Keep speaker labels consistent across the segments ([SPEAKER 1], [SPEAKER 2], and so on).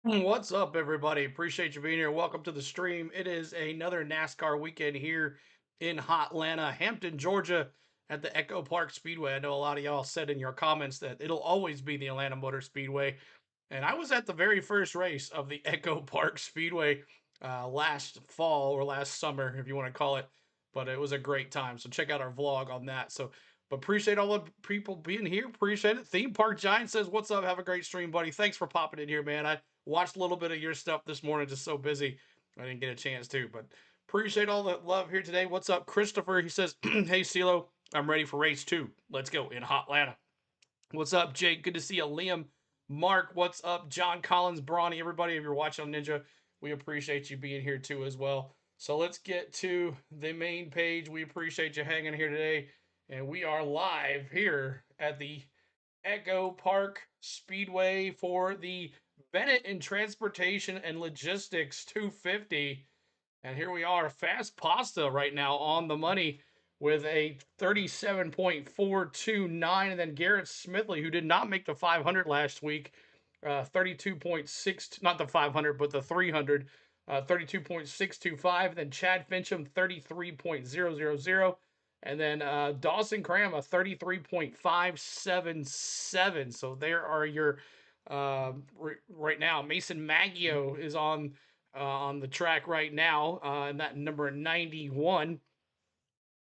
[SPEAKER 1] What's up, everybody? Appreciate you being here. Welcome to the stream. It is another NASCAR weekend here in Hot Atlanta, Hampton, Georgia, at the Echo Park Speedway. I know a lot of y'all said in your comments that it'll always be the Atlanta Motor Speedway, and I was at the very first race of the Echo Park Speedway last fall or last summer, if you want to call it. But it was a great time. So check out our vlog on that. But appreciate all the people being here. Appreciate it. Theme Park Giant says, "What's up? Have a great stream, buddy. Thanks for popping in here, man. I watched a little bit of your stuff this morning, just so busy. I didn't get a chance to, but appreciate all the love here today. What's up, Christopher?" He says, "Hey, CeeLo, I'm ready for race 2. Let's go in Hot Atlanta." What's up, Jake? Good to see you. Liam, Mark, what's up? John Collins, Brawny, everybody, if you're watching on Ninja, we appreciate you being here too as well. So let's get to the main page. We appreciate you hanging here today. And we are live here at the Echo Park Speedway for the Bennet Transportation and Logistics 250. And here we are, Fast Pasta right now on the money with a 37.429. And then Garrett Smithley, who did not make the 500 last week, 32.6, not the 500, but the 300, 32.625. Then Chad Fincham, 33.000. And then Dawson Cram, a 33.577. So there are your right now. Mason Maggio is on the track right now, and that number 91.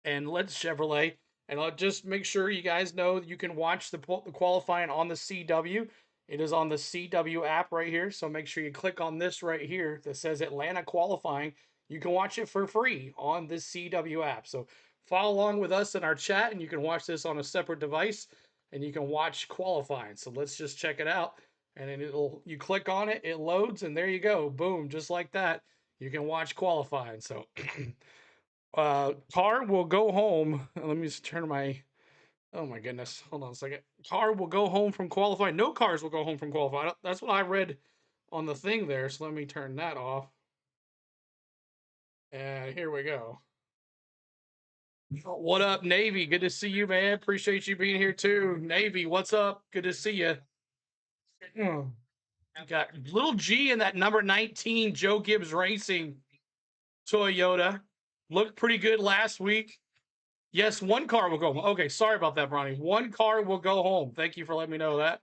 [SPEAKER 1] And Let's Chevrolet. And I'll just make sure you guys know that you can watch the qualifying on the CW. It is on the CW app right here. So make sure you click on this right here that says Atlanta qualifying. You can watch it for free on this CW app. So follow along with us in our chat, and you can watch this on a separate device, and you can watch qualifying. So let's just check it out. And then you click on it, it loads, and there you go. Boom, just like that. You can watch qualifying. So car will go home. Let me just turn my. Oh my goodness. Hold on a second. Car will go home from qualifying. No cars will go home from qualifying. That's what I read on the thing there. So let me turn that off. And here we go. What up, Navy? Good to see you, man. Appreciate you being here too. Navy, what's up? Good to see you. Got little G in that number 19 Joe Gibbs Racing Toyota. Looked pretty good last week. Yes, one car will go home. Okay, sorry about that, Bronny. One car will go home. Thank you for letting me know that.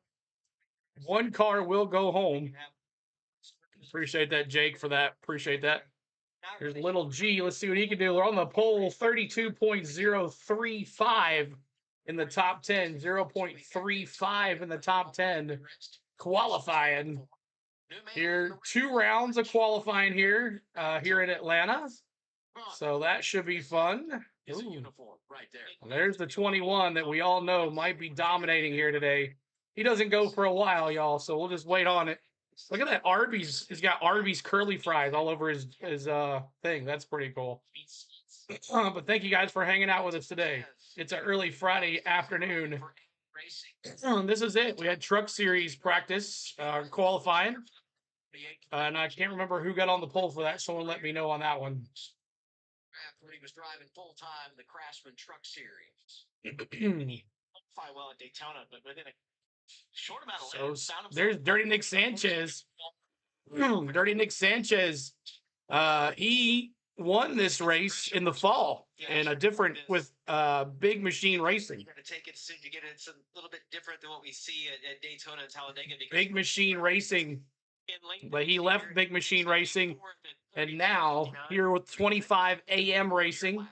[SPEAKER 1] One car will go home. Appreciate that, Jake, for that. Appreciate that. Here's little G. Let's see what he can do. We're on the pole, 32.035 in the top 10, 0.35 in the top 10. Qualifying. Here, 2 rounds of qualifying here in Atlanta. So that should be fun. There's the 21 that we all know might be dominating here today. He doesn't go for a while, y'all, so we'll just wait on it. Look at that Arby's. He's got Arby's curly fries all over his thing. That's pretty cool. But thank you guys for hanging out with us today. It's an early Friday afternoon. This is it. We had Truck Series practice, qualifying. And I can't remember who got on the pole for that. Someone let me know on that one.
[SPEAKER 2] When he was driving full time the Craftsman Truck Series. Well at Daytona, but within a short amount of
[SPEAKER 1] so there's Dirty Nick Sanchez. Dirty Nick Sanchez. He won this race in the fall in a different with Big Machine Racing.
[SPEAKER 2] You're going to take it to get it's a little bit different than what we see at Daytona and Talladega.
[SPEAKER 1] Big Machine Racing. But he left Big Machine Racing, and now here with 25 AM Racing.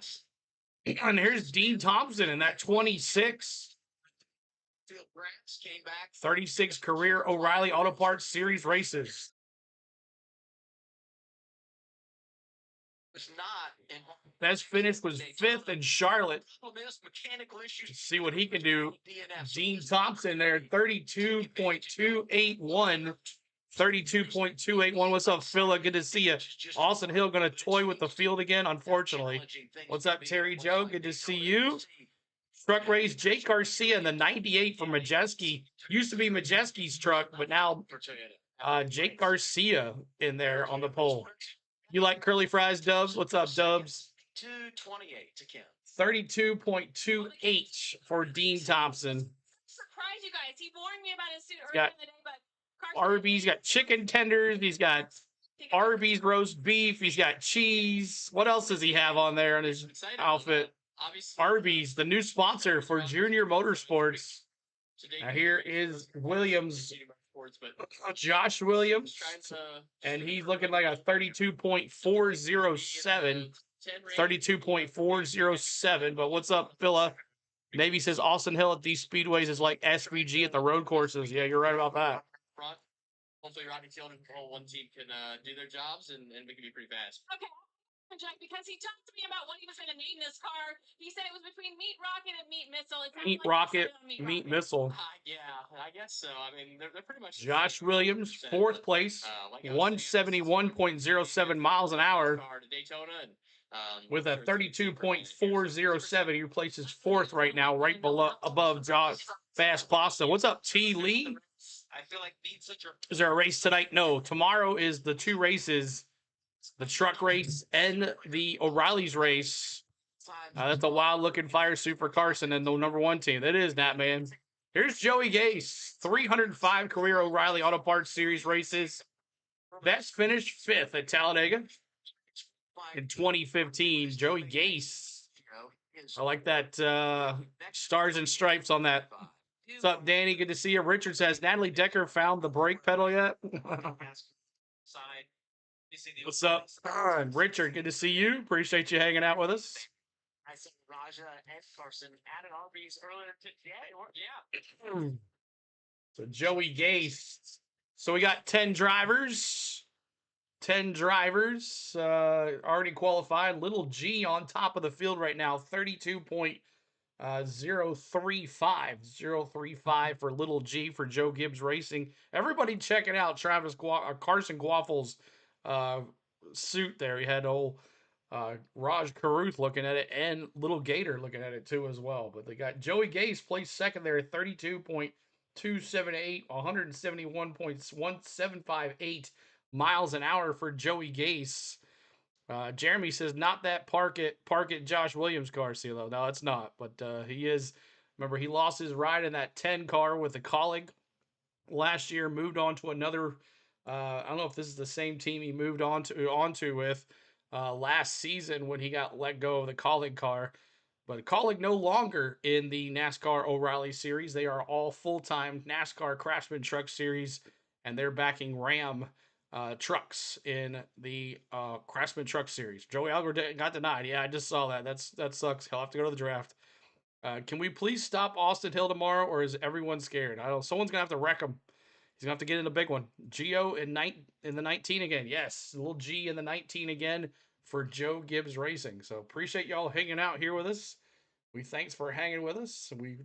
[SPEAKER 1] And here's Dean Thompson in that 26. 36 career O'Reilly Auto Parts Series races. Best finish was 5th in Charlotte. Let's see what he can do. Dean Thompson there, 32.281. 32.281. What's up, Phila? Good to see you. Austin Hill going to toy with the field again, unfortunately. What's up, Terry Joe? Good to see you. Truck race, Jake Garcia in the 98 from Majeski. Used to be Majeski's truck, but now Jake Garcia in there on the pole. You like curly fries, Dubs? What's up, Dubs?
[SPEAKER 2] 228 to count.
[SPEAKER 1] 32.28 for Dean Thompson.
[SPEAKER 3] Surprise you guys. He warned me about his suit earlier in the day, but
[SPEAKER 1] Arby's, got chicken tenders. He's got Arby's roast beef. He's got cheese. What else does he have on there in his outfit? Arby's, the new sponsor for Junior Motorsports. Now here is Williams, Josh Williams, and he's looking like a 32.407. 32.407. But what's up, Phila? Navy says Austin Hill at these speedways is like SVG at the road courses. Yeah, you're right about that.
[SPEAKER 2] Hopefully Rodney Field and the whole one team can do their jobs and make it be pretty fast.
[SPEAKER 3] Okay. Jack, because he talked to me about what he was going to name this car. He said it was between Meat Rocket and Meat Missile.
[SPEAKER 1] Meat Rocket, Meat Missile.
[SPEAKER 2] Yeah, I guess so. I mean, they're pretty much.
[SPEAKER 1] Josh Williams, fourth place, 171.07 miles an hour. With a 32.407, he places fourth right now, right below above Josh Fast Pasta. What's up, T. Lee?
[SPEAKER 2] I feel like
[SPEAKER 1] is there a race tonight? No. Tomorrow is the two races, the truck race and the O'Reilly's race. That's a wild-looking fire suit for Carson and the number one team. That is, Nat, man. Here's Joey Gase, 305 career O'Reilly Auto Parts Series races. Best finished fifth at Talladega in 2015. Joey Gase. I like that stars and stripes on that. What's up, Danny? Good to see you. Richard says, Natalie Decker found the brake pedal yet? What's up, Richard? Good to see you. Appreciate you hanging out with us.
[SPEAKER 2] I said Raja and Carson added Arby's earlier. Yeah.
[SPEAKER 1] So Joey Gase. So we got 10 drivers. 10 drivers already qualified. Little G on top of the field right now. 32.035. 035 for Little G for Joe Gibbs Racing. Everybody checking out Carson Quaffel's suit there. He had old Raj Caruth looking at it and Little Gator looking at it too as well. But they got Joey Gase placed second there at 32.278, 171.1758 miles an hour for Joey Gase. Jeremy says, not that park it Josh Williams car, CeeLo. No, it's not. But he is. Remember, he lost his ride in that 10 car with a colleague last year, moved on to another. I don't know if this is the same team he moved onto with last season when he got let go of the colleague car. But colleague no longer in the NASCAR O'Reilly series. They are all full-time NASCAR Craftsman Truck Series, and they're backing Ram trucks in the Craftsman Truck Series. Joey Alger got denied. Yeah, I just saw that. That sucks. He'll have to go to the draft. Can we please stop Austin Hill tomorrow, or is everyone scared? I don't know. Someone's going to have to wreck him. He's going to have to get in a big one. Gio in the 19 again. Yes, little G in the 19 again for Joe Gibbs Racing. So appreciate y'all hanging out here with us. Thanks for hanging with us. We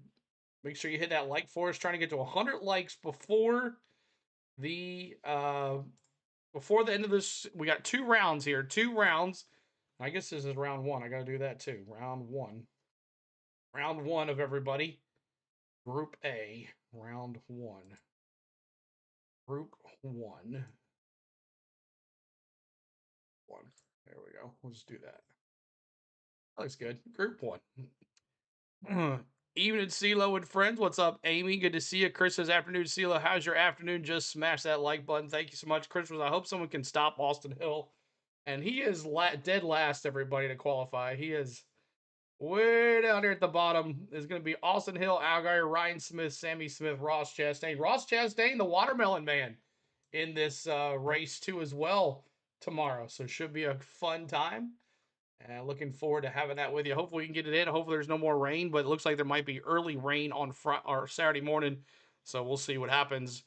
[SPEAKER 1] make sure you hit that like for us. Trying to get to 100 likes before the end of this. We got 2 rounds here. 2 rounds. I guess this is round 1. I got to do that too. Round 1. Round 1 of everybody. Group A. Round 1. Group 1. There we go. We'll just do that. That looks good. Group 1. Evening, CeeLo and friends. What's up, Amy? Good to see you. Chris says, afternoon, CeeLo. How's your afternoon? Just smash that like button. Thank you so much. Chris I hope someone can stop Austin Hill. And he is dead last, everybody, to qualify. He is way down there at the bottom. Is going to be Austin Hill, Allgaier, Ryan Smith, Sammy Smith, Ross Chastain. Ross Chastain, the Watermelon Man, in this race too as well tomorrow. So it should be a fun time. And looking forward to having that with you. Hopefully we can get it in. Hopefully there's no more rain, but it looks like there might be early rain on Saturday morning. So we'll see what happens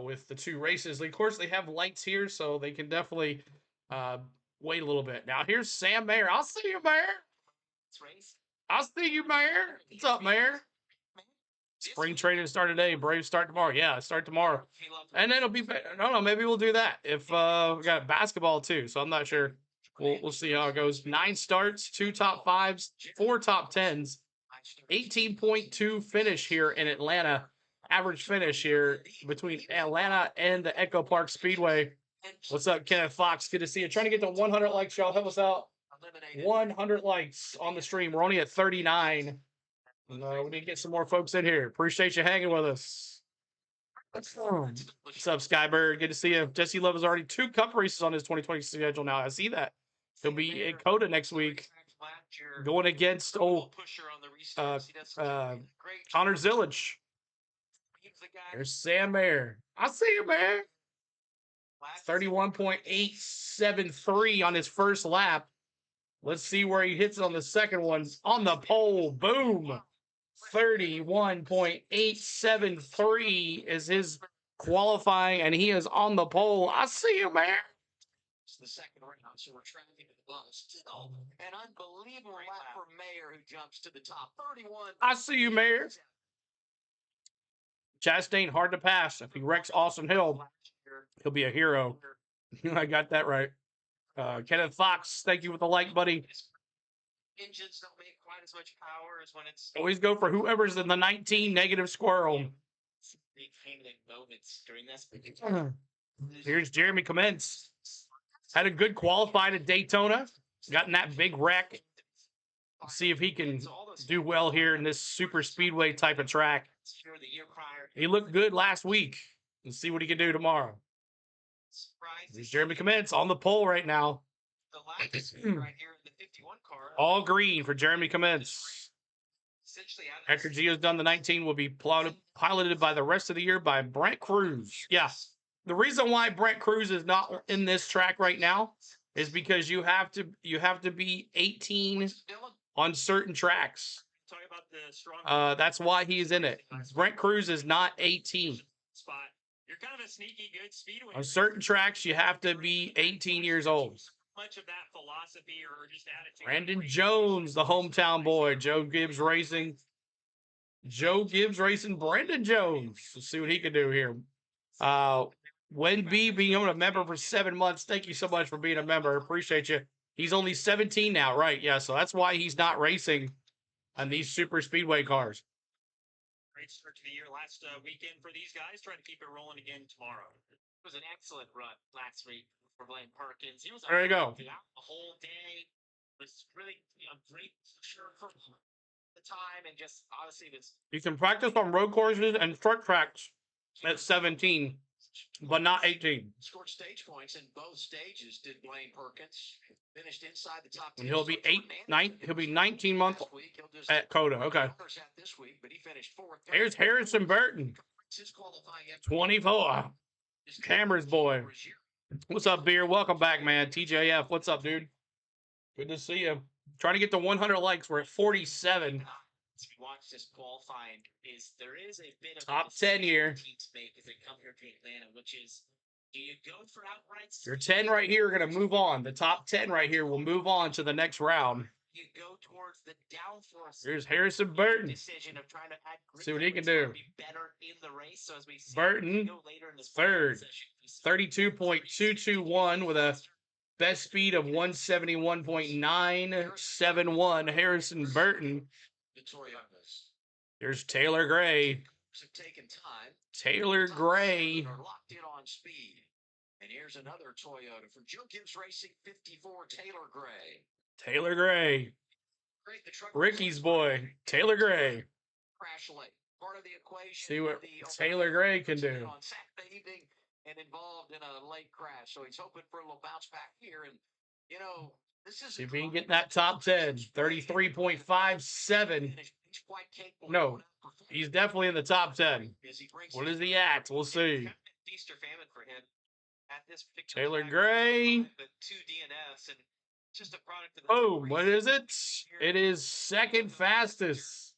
[SPEAKER 1] with the 2 races. Of course, they have lights here, so they can definitely wait a little bit. Now, here's Sam Mayer. I'll see you, Mayer. I'll see you, Mayer. What's up, Mayer? Spring training start today. Braves start tomorrow. Yeah, start tomorrow. And then it'll be, I don't know, maybe we'll do that. If we got basketball too, so I'm not sure. We'll see how it goes. 9 starts, 2 top 5s, 4 top 10s, 18.2 finish here in Atlanta. Average finish here between Atlanta and the Echo Park Speedway. What's up, Kenneth Fox? Good to see you. Trying to get to 100 likes, y'all. Help us out. 100 likes on the stream. We're only at 39. We need to get some more folks in here. Appreciate you hanging with us. What's up, Skybird? Good to see you. Jesse Love has already 2 cup races on his 2020 schedule now. I see that. He'll be in Coda next week, going against Connor Zillage. There's Sam Mayer. I see you, man. 31.873 on his first lap. Let's see where he hits it on the second one. On the pole, boom. 31.873 is his qualifying, and he is on the pole. I see you, man.
[SPEAKER 2] It's the second round, so we're tracking to the bus. Still, an unbelievable lap for Mayer, who jumps to the top. 31.
[SPEAKER 1] I see you, Mayer. Chastain hard to pass. If he wrecks Austin Hill, he'll be a hero. I got that right. Kenneth Fox, thank you with the like, buddy.
[SPEAKER 2] Engines don't make quite as much power as when it's.
[SPEAKER 1] Always go for whoever's in the 19 negative squirrel.
[SPEAKER 2] Moments during this.
[SPEAKER 1] Here's Jeremy Commence. Had a good qualifying at Daytona. Got in that big wreck. See if he can do well here in this super speedway type of track. He looked good last week. Let's see what he can do tomorrow. There's Jeremy Commence on the pole right now. All green for Jeremy Commence. After Gio's done, the 19 will be piloted by the rest of the year by Brent Cruz. Yeah. The reason why Brent Cruz is not in this track right now is because you have to be 18 on certain tracks. That's why he's in it. Brent Cruz is not 18.
[SPEAKER 2] You're kind of a sneaky good speedway.
[SPEAKER 1] On certain tracks, you have to be 18 years old.
[SPEAKER 2] Much of that philosophy or just attitude.
[SPEAKER 1] Brandon Jones, the hometown boy. Joe Gibbs Racing. Brandon Jones. Let's see what he can do here. Wen B being a member for 7 months. Thank you so much for being a member. Appreciate you. He's only 17 now, right? Yeah, so that's why he's not racing on these super speedway cars.
[SPEAKER 2] Great start to the year last weekend for these guys. Trying to keep it rolling again tomorrow. It was an excellent run last week for Blaine Perkins. He was
[SPEAKER 1] there you go.
[SPEAKER 2] The whole day. Was really great for the time, and just honestly was.
[SPEAKER 1] You can practice on road courses and short tracks at 17, but not 18.
[SPEAKER 2] Scored stage points in both stages. Did Blaine Perkins finished inside the top 10?
[SPEAKER 1] And he'll be 19 months at Coda. Okay.
[SPEAKER 2] This week, but he finished 4th.
[SPEAKER 1] Here's Harrison Burton. 24. Cameras boy. What's up, Beer? Welcome back, man. TJF, what's up, dude? Good to see you. Trying to get to 100 likes. We're at 47.
[SPEAKER 2] As we watch this qualifying, there is a bit of
[SPEAKER 1] top 10 here.
[SPEAKER 2] Teams make as they come here to Atlanta, which is, do you go for outrights?
[SPEAKER 1] Your 10 right here are going to move on. The top 10 right here will move on to the next round.
[SPEAKER 2] You go towards the downforce.
[SPEAKER 1] Here's Harrison Burton.
[SPEAKER 2] Decision of trying to add
[SPEAKER 1] see what he can do.
[SPEAKER 2] Be better in the race. So as we see
[SPEAKER 1] Burton, third, 32.221 with a best speed of 171.971. Harrison Burton. Here's Taylor Gray. Taylor Gray.
[SPEAKER 2] Locked in on speed. And here's another Toyota for Joe Gibbs Racing 54, Taylor Gray.
[SPEAKER 1] Taylor Gray. Ricky's boy, Taylor Gray.
[SPEAKER 2] Crash late. Part of the equation.
[SPEAKER 1] See what Taylor Gray can do.
[SPEAKER 2] On Saturday evening and involved in a late crash. So he's hoping for a little bounce back here. And, you know, this is.
[SPEAKER 1] See if he can get in that top 10. 33.57. No, he's definitely in the top 10. What is he at? We'll see. Taylor Gray. Oh, what is it? It is second fastest.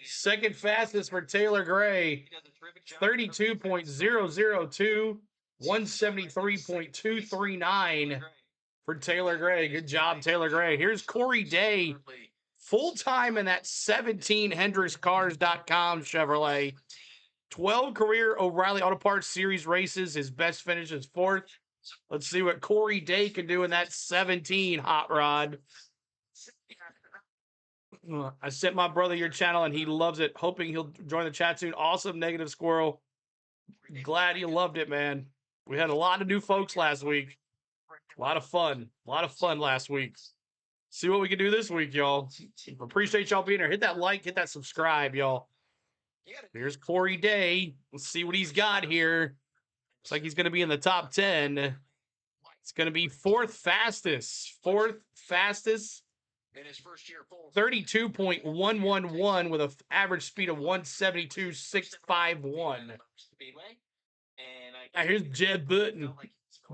[SPEAKER 1] Second fastest for Taylor Gray. 32.002. 173.239 for Taylor Gray. Good job, Taylor Gray. Here's Corey Day. Full-time in that 17HendricksCars.com Chevrolet. 12 career O'Reilly Auto Parts Series races. His best finish is 4th. Let's see what Corey Day can do in that 17 hot rod. I sent my brother your channel, and he loves it. Hoping he'll join the chat soon. Awesome, Negative Squirrel. Glad he loved it, man. We had a lot of new folks last week. A lot of fun. A lot of fun last week. See what we can do this week, y'all. Appreciate y'all being here. Hit that like, hit that subscribe, y'all. Here's Corey Day. Let's see what he's got here. Looks like he's going to be in the top 10. It's going to be fourth fastest. Fourth fastest.
[SPEAKER 2] In his first year,
[SPEAKER 1] 32.111 with an average speed of 172.651. Now here's Jeb Burton.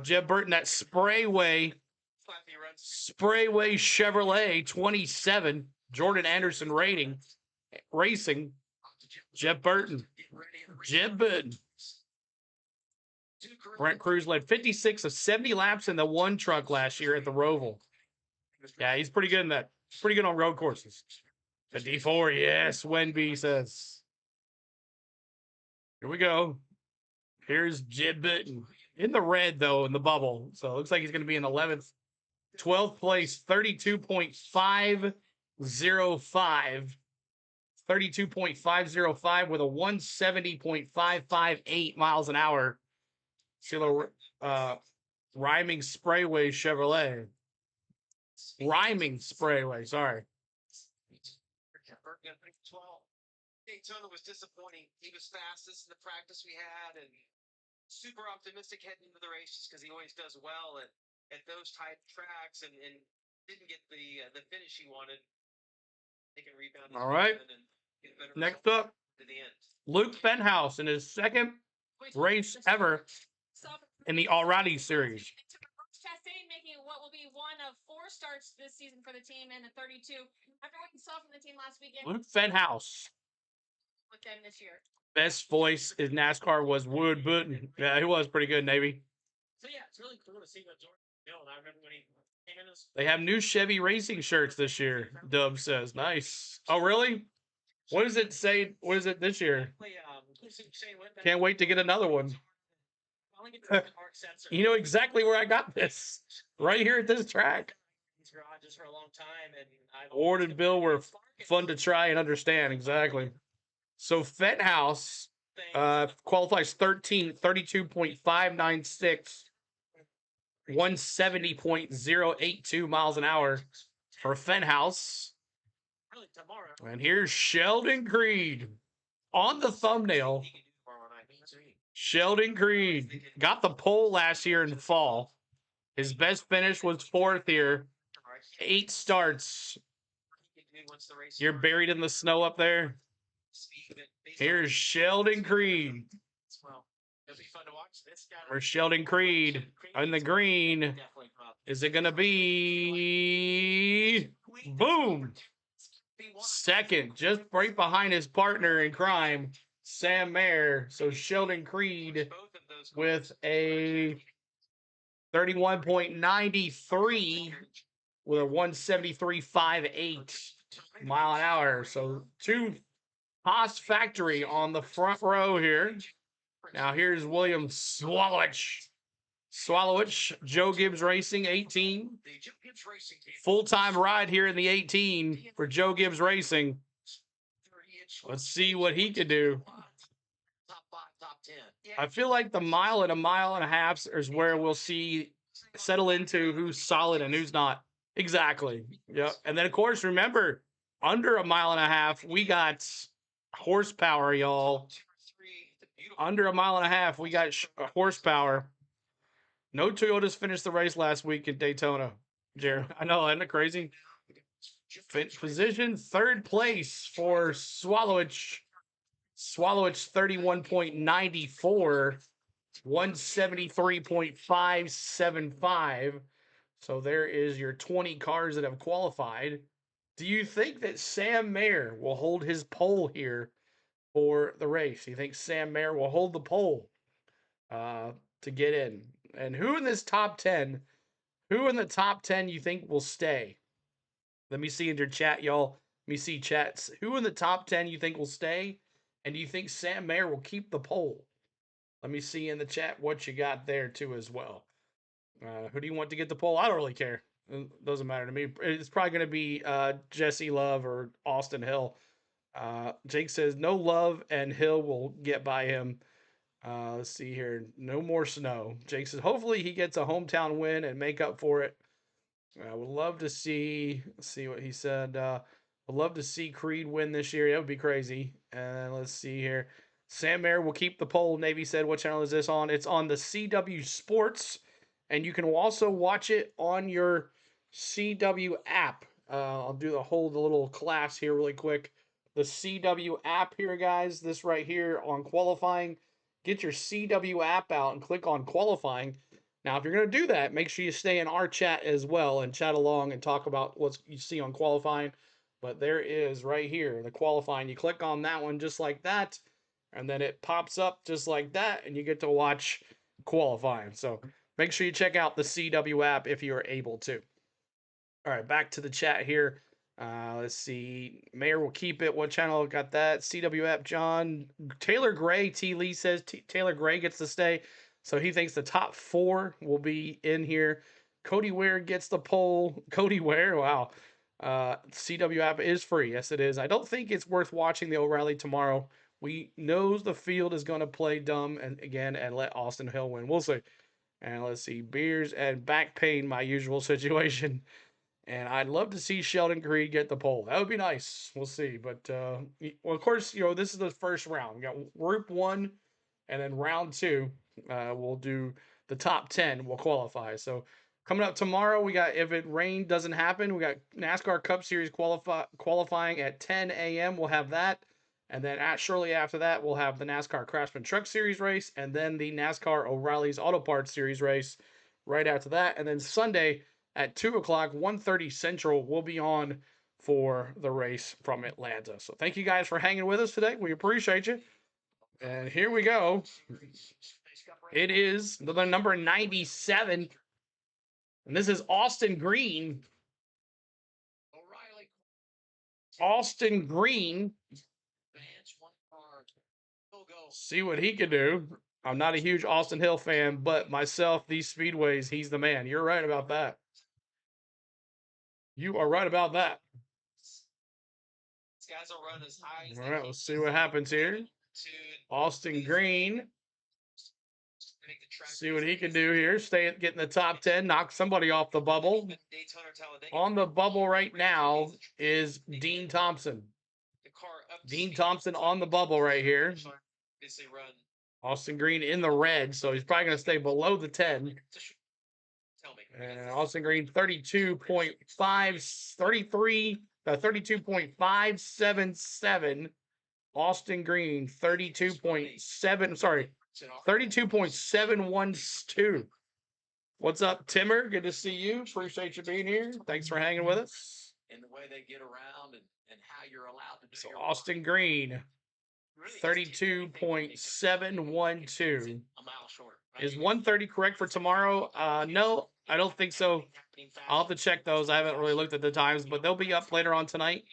[SPEAKER 1] Jeb Burton, that Sprayway Chevrolet 27. Jordan Anderson racing. Jeb Burton. Brent Cruz led 56 of 70 laps in the one truck last year at the Roval. Yeah, he's pretty good in that. Pretty good on road courses. The D4, yes, Wenby says. Here we go. Here's Jed Burton. In the red, though, in the bubble. So it looks like he's going to be in 11th. 12th place, 32.505. 32.505 with a 170.558 miles an hour. See a little rhyming Sprayway Chevrolet. Rhyming Sprayway, sorry.
[SPEAKER 2] Daytona was disappointing. He was fastest in the practice we had, and super optimistic heading into the races because he always does well at those type tracks, and didn't get the finish he wanted. They can rebound.
[SPEAKER 1] All right. Next up,
[SPEAKER 2] to the end.
[SPEAKER 1] Luke Fenhouse in his second race ever in the Oreilly series.
[SPEAKER 3] Chastain making what will be one of 4 starts this season for the team in the 32. After what you saw from the team last weekend,
[SPEAKER 1] Luke Fenhouse.
[SPEAKER 3] with them this year.
[SPEAKER 1] Best voice in NASCAR was Wood Button. Yeah, he was pretty good, Navy.
[SPEAKER 2] So yeah, it's really cool to see what Jordan doing. I remember when he came in this.
[SPEAKER 1] They have new Chevy racing shirts this year, Dub says. Nice. Oh, really? What does it say? What is it this year? Can't wait to get another one. You know exactly where I got this. Right here at this track. Ward and Bill were fun to try and understand. Exactly. So Fenhouse qualifies 13th, 32.596, 170.082 miles an hour for Fenhouse. And here's Sheldon Creed on the thumbnail. Sheldon Creed got the pole last year in the fall. His best finish was 4th here. 8 starts. You're buried in the snow up there. Here's Sheldon Creed. Where's Sheldon Creed in the green? Is it going to be... Boom! Second, just right behind his partner in crime, Sam Mayer. So Sheldon Creed with a 31.93 with a 173.58 mile an hour. So 2 Haas factory on the front row here. Now here's William Swalowich. Joe Gibbs Racing, 18. Full-time ride here in the 18 for Joe Gibbs Racing. Let's see what he can do. I feel like the mile and a mile and a half is where we'll see settle into who's solid and who's not. Exactly. Yep. And then, of course, remember, under a mile and a half, we got horsepower, y'all. Under a mile and a half, we got horsepower. No Toyotas finished the race last week at Daytona, Jared. I know, isn't it crazy? Position 3rd place for Swalowich. Swalowich 31.94, 173.575. So there is your 20 cars that have qualified. Do you think that Sam Mayer will hold his pole here for the race? Do you think Sam Mayer will hold the pole to get in? And who in this top 10, who in the top 10 you think will stay? Let me see in your chat, y'all. Let me see chats. Who in the top 10 you think will stay? And do you think Sam Mayer will keep the pole? Let me see in the chat what you got there, too, as well. Who do you want to get the pole? I don't really care. It doesn't matter to me. It's probably going to be Jesse Love or Austin Hill. Jake says no Love and Hill will get by him. Let's see here. No more snow. Jake says hopefully he gets a hometown win and make up for it. I would love to see. Let's see what he said. Would I'd love to see Creed win this year. That would be crazy. And let's see here. Sam Mayer will keep the poll. Navy said, what channel is this on? It's on the CW Sports. And you can also watch it on your CW app. I'll do the little class here really quick. The CW app here, guys. This right here on qualifying. Get your CW app out and click on qualifying. Now, if you're going to do that, make sure you stay in our chat as well and chat along and talk about what you see on qualifying. But there is right here, the qualifying. You click on that one just like that, and then it pops up just like that, and you get to watch qualifying. So make sure you check out the CW app if you are able to. All right, back to the chat here. Let's see. Mayor will keep it. What channel got that? CW app, John. Taylor Gray, T. Lee says Taylor Gray gets to stay. So he thinks the top 4 will be in here. Cody Ware gets the poll. Cody Ware, wow. CW app is free. Yes, it is. I don't think it's worth watching the O'Reilly tomorrow. We knows the field is going to play dumb and let Austin Hill win. We'll see. And let's see. Beers and back pain, my usual situation. And I'd love to see Sheldon Creed get the pole. That would be nice. We'll see. But, well, of course, this is the first round. We got group 1 and then round 2. We'll do the top 10 will qualify. So coming up tomorrow, we got, if it rain doesn't happen, we got NASCAR Cup Series qualifying at 10 a.m. We'll have that. And then shortly after that, we'll have the NASCAR Craftsman Truck Series race and then the NASCAR O'Reilly's Auto Parts Series race right after that. And then Sunday at 2 o'clock, 1:30 Central, we'll be on for the race from Atlanta. So thank you guys for hanging with us today. We appreciate you. And here we go. It is the number 97. And this is Austin Green. Austin Green. See what he can do. I'm not a huge Austin Hill fan, but myself, these speedways, he's the man. You're right about that. You are right about that.
[SPEAKER 2] These guys will run as high as
[SPEAKER 1] all right, let's see what happens here. Austin Green. See what he can do here. Get in the top 10. Knock somebody off the bubble. On the bubble right now is Dean Thompson. Dean Thompson on the bubble right here. Austin Green in the red, so he's probably going to stay below the 10. And Austin Green 32.577. Austin Green 32.712. What's up, Timmer? Good to see you. Appreciate you being here. Thanks for hanging with us.
[SPEAKER 2] And the way they get around and how you're allowed to do
[SPEAKER 1] so Austin Green 32.712. Is 130 correct for tomorrow? No, I don't think so. I'll have to check those. I haven't really looked at the times, but they'll be up later on tonight.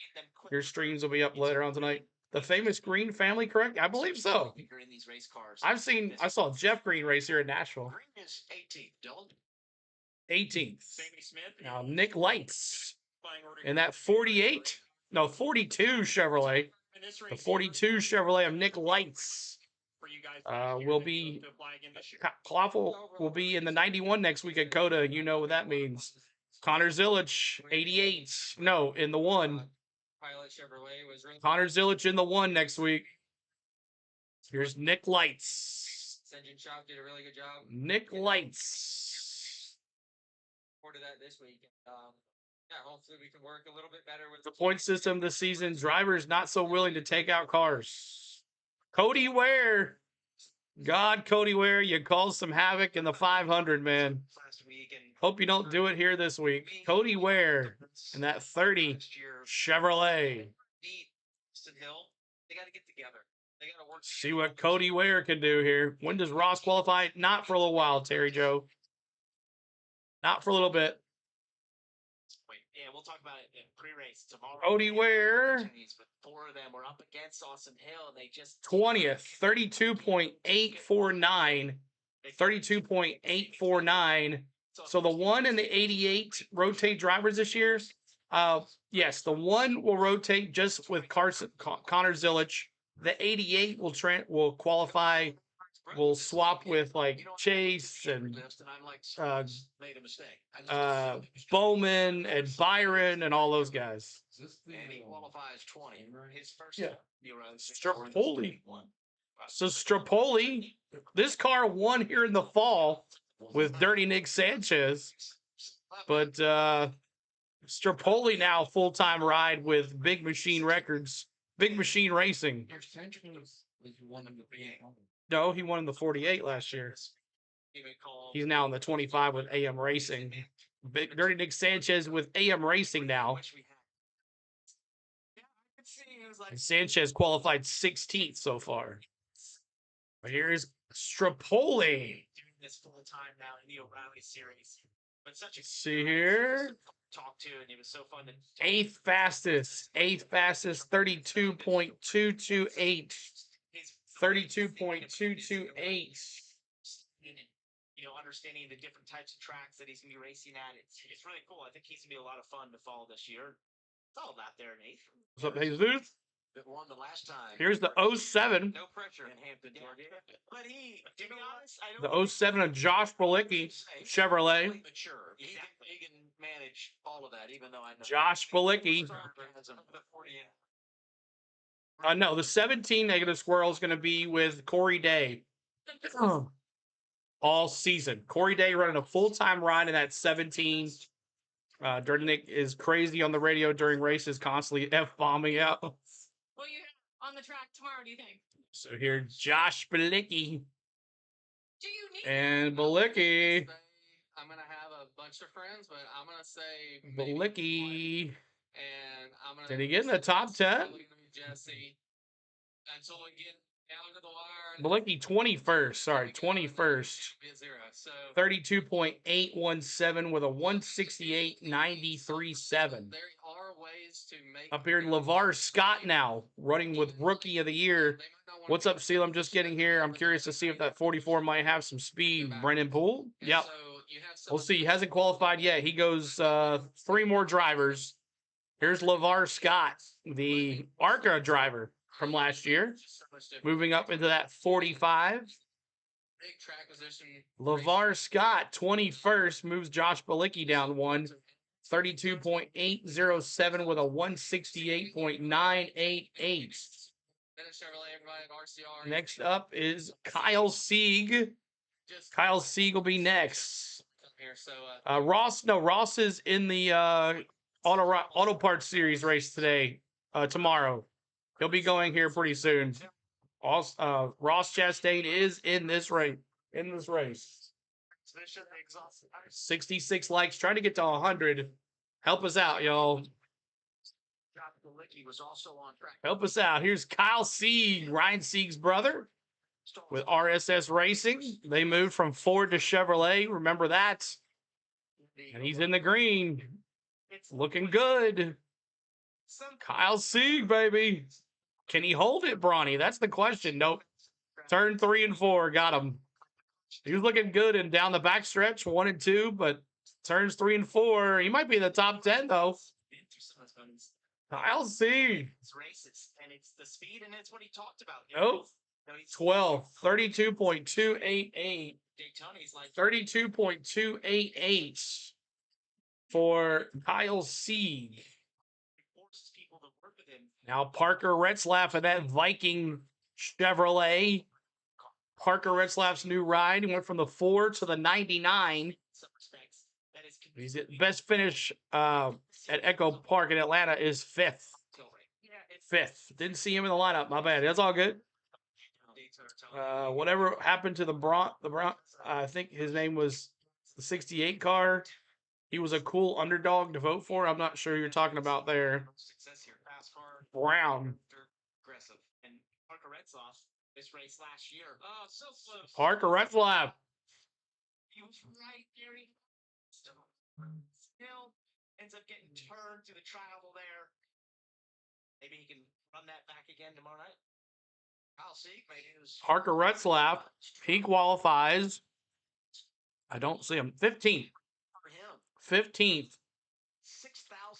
[SPEAKER 1] Your streams will be up later on tonight. The famous Green family, correct? I believe so. I saw Jeff Green race here in Nashville. 18th. Now, Nick Lights in that 42 Chevrolet. The 42 Chevrolet of Nick Lights will be in the 91 next week at Coda. You know what that means. Connor Zillich, 88. No, in the 1. Connor Zillich in the 1 next week. Here's Nick Lights.
[SPEAKER 2] Engine shop did a really good job.
[SPEAKER 1] Nick Lights.
[SPEAKER 2] Forward to that this week. Yeah, hopefully we can work a little bit better with
[SPEAKER 1] the point system this season. Drivers not so willing to take out cars. Cody Ware. God, Cody Ware, you caused some havoc in the 500, man. Hope you don't do it here this week. Cody Ware in that 30 Chevrolet.
[SPEAKER 2] They got to get together. They got to work.
[SPEAKER 1] See what Cody Ware can do here. When does Ross qualify? Not for a little while, Terry Joe. Not for a little bit.
[SPEAKER 2] Yeah, we'll talk about it in pre-race tomorrow.
[SPEAKER 1] Cody Ware.
[SPEAKER 2] But 4 of them were up against Austin Hill, and they just
[SPEAKER 1] 20th, 32.849. 32.849. So the 1 and the 88 rotate drivers this year. Yes, the 1 will rotate just with Connor Zillich. The 88 will qualify will swap with like Chase and
[SPEAKER 2] made a mistake.
[SPEAKER 1] Bowman and Byron and all those guys.
[SPEAKER 2] And he qualifies 20. His first
[SPEAKER 1] Strapoli. So Strapoli, this car won here in the fall with Dirty Nick Sanchez, but Strapoli now full-time ride with Big Machine Records, Big Machine Racing. No, he won in the 48 last year. He's now in the 25 with AM Racing. Big Dirty Nick Sanchez with AM Racing now. And Sanchez qualified 16th so far. But here's Strapoli.
[SPEAKER 2] Doing this full time now in the O'Reilly series. But such a
[SPEAKER 1] See here.
[SPEAKER 2] talk to, and it was so fun to
[SPEAKER 1] Eighth fastest, 32.228. 32.228.
[SPEAKER 2] Understanding the different types of tracks that he's gonna be racing at. It's really cool. I think he's gonna be a lot of fun to follow this year. It's all about there, Nate.
[SPEAKER 1] What's up, Jesus?
[SPEAKER 2] That won the last time.
[SPEAKER 1] Here's the 07.
[SPEAKER 2] No pressure in Hampton, Georgia. But he, to be honest, I
[SPEAKER 1] The
[SPEAKER 2] don't
[SPEAKER 1] 07 of Josh Balicki, Chevrolet.
[SPEAKER 2] mature. He can manage all of that, even though I know
[SPEAKER 1] Josh Balicki. No, the 17 negative squirrel is going to be with Corey Day all season. Corey Day running a full-time ride in that 17. Dirty Nick is crazy on the radio during races, constantly F-bombing out.
[SPEAKER 3] What you have on the track tomorrow, do you think?
[SPEAKER 1] So here, Josh Balicki
[SPEAKER 3] Do you need
[SPEAKER 1] and Balicki.
[SPEAKER 4] I'm gonna have a bunch of friends, but I'm gonna say
[SPEAKER 1] Balicki.
[SPEAKER 4] and I'm gonna.
[SPEAKER 1] Did he get in the top 10?
[SPEAKER 4] Jesse, until we get down to the wire.
[SPEAKER 1] Balicki 21st. Sorry, 21st.
[SPEAKER 4] So
[SPEAKER 1] 32.817 with a 168.93.7.
[SPEAKER 4] there are ways to make.
[SPEAKER 1] Up here, LeVar Scott now running with Rookie of the Year. What's up, Seal? I'm just getting here. I'm curious to see if that 44 might have some speed. Brennan Poole? Yep. We'll see. He hasn't qualified yet. He goes 3 more drivers. Here's LeVar Scott, the ARCA driver from last year, moving up into that 45.
[SPEAKER 4] Big track position.
[SPEAKER 1] LeVar Scott, 21st, moves Josh Balicki down 1. 32.807 with a 168.988. Next up is Kyle Sieg. Kyle Sieg will be next. Ross is in the Auto Parts Series race today, tomorrow. He'll be going here pretty soon. Also, Ross Chastain is in this race. 66 likes, trying to get to 100. Help us out, y'all. Help us out. Here's Kyle Sieg, Ryan Sieg's brother, with RSS Racing. They moved from Ford to Chevrolet. Remember that. And he's in the green. Looking good. Kyle Sieg, baby. Can he hold it, Bronny? That's the question. Nope. Turn 3 and 4. Got him. He was looking good and down the backstretch, 1 and 2, but turns 3 and 4. He might be in the top 10, though. Kyle Sieg.
[SPEAKER 2] It's races, and it's the speed, and it's what he talked about.
[SPEAKER 1] Nope. 12. 32.288. 32.288 for Kyle Sieg. Now Parker Retzlaff in that Viking Chevrolet. Parker Retzlaff's new ride. He went from the 4 to the 99. He's at best finish at Echo Park in Atlanta is 5th. 5th. Didn't see him in the lineup. My bad. That's all good. Whatever happened to the Bron, I think his name was the 68 car. He was a cool underdog to vote for. I'm not sure who you're talking about there. Brown.
[SPEAKER 2] And Parker Retzlaff this race last year. Oh, so close.
[SPEAKER 1] Parker Retzlaff.
[SPEAKER 2] He was right, Gary. Still ends up getting turned to the travel there. Maybe he can run that back again tomorrow night. I'll see.
[SPEAKER 1] Parker Retzlaff. He qualifies. I don't see him. 15th. 15th.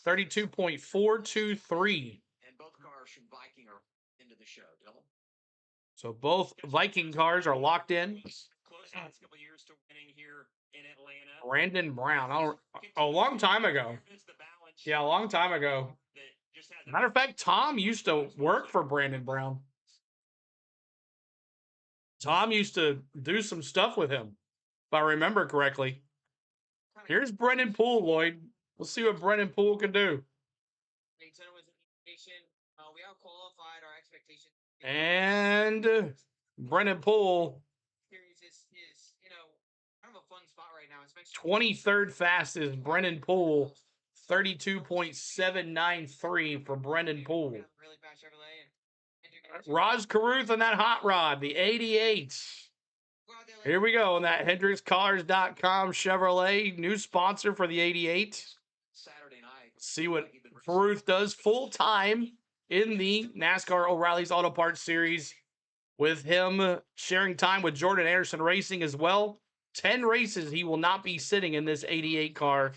[SPEAKER 1] 32.423.
[SPEAKER 2] And both cars from Viking are into the show, Dylan.
[SPEAKER 1] So both Viking cars are locked in.
[SPEAKER 2] Close the last couple of years to winning here in Atlanta.
[SPEAKER 1] Brandon Brown, a long time ago. Yeah, a long time ago. Matter of fact, Tom used to work for Brandon Brown. Tom used to do some stuff with him, if I remember correctly. Here's Brennan Poole, Lloyd. We'll see what Brennan Poole can do.
[SPEAKER 2] We out qualified our expectations.
[SPEAKER 1] And Brennan Poole,
[SPEAKER 2] Series is kind of a fun spot right now.
[SPEAKER 1] 23rd fastest. Brennan Poole, 32.793 for Brennan Poole.
[SPEAKER 2] Really fast Chevrolet.
[SPEAKER 1] Raj Caruth on that hot rod, the 88. Here we go on that HendricksCars.com Chevrolet, new sponsor for the 88.
[SPEAKER 2] Saturday night.
[SPEAKER 1] See what Caruth does full time in the NASCAR O'Reilly's Auto Parts Series, with him sharing time with Jordan Anderson Racing as well. 10 races he will not be sitting in this 88 car.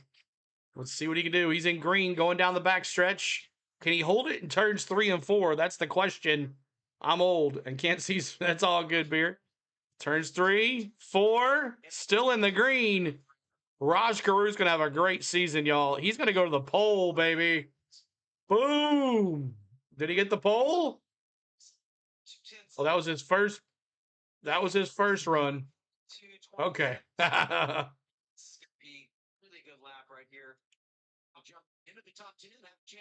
[SPEAKER 1] Let's see what he can do. He's in green going down the back stretch. Can he hold it in turns 3 and 4? That's the question. I'm old and can't see. That's all good, beer. Turns 3, 4, still in the green. Raj Caruth's going to have a great season, y'all. He's going to go to the pole, baby. Boom. Did he get the pole? Oh, that was his first. That was his first run. Okay.
[SPEAKER 2] It's gonna be really good lap right here. I'll jump into the top 10.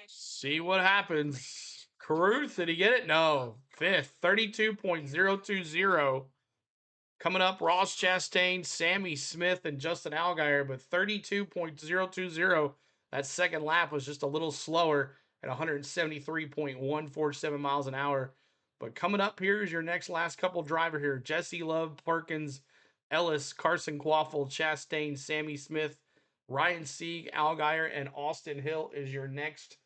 [SPEAKER 1] See what happens. Caruth, did he get it? No. 5th, 32.020. Coming up, Ross Chastain, Sammy Smith, and Justin Allgaier, but 32.020. That second lap was just a little slower at 173.147 miles an hour. But coming up here is your last couple driver here. Jesse Love, Perkins, Ellis, Carson Quaffle, Chastain, Sammy Smith, Ryan Sieg, Allgaier, and Austin Hill is your next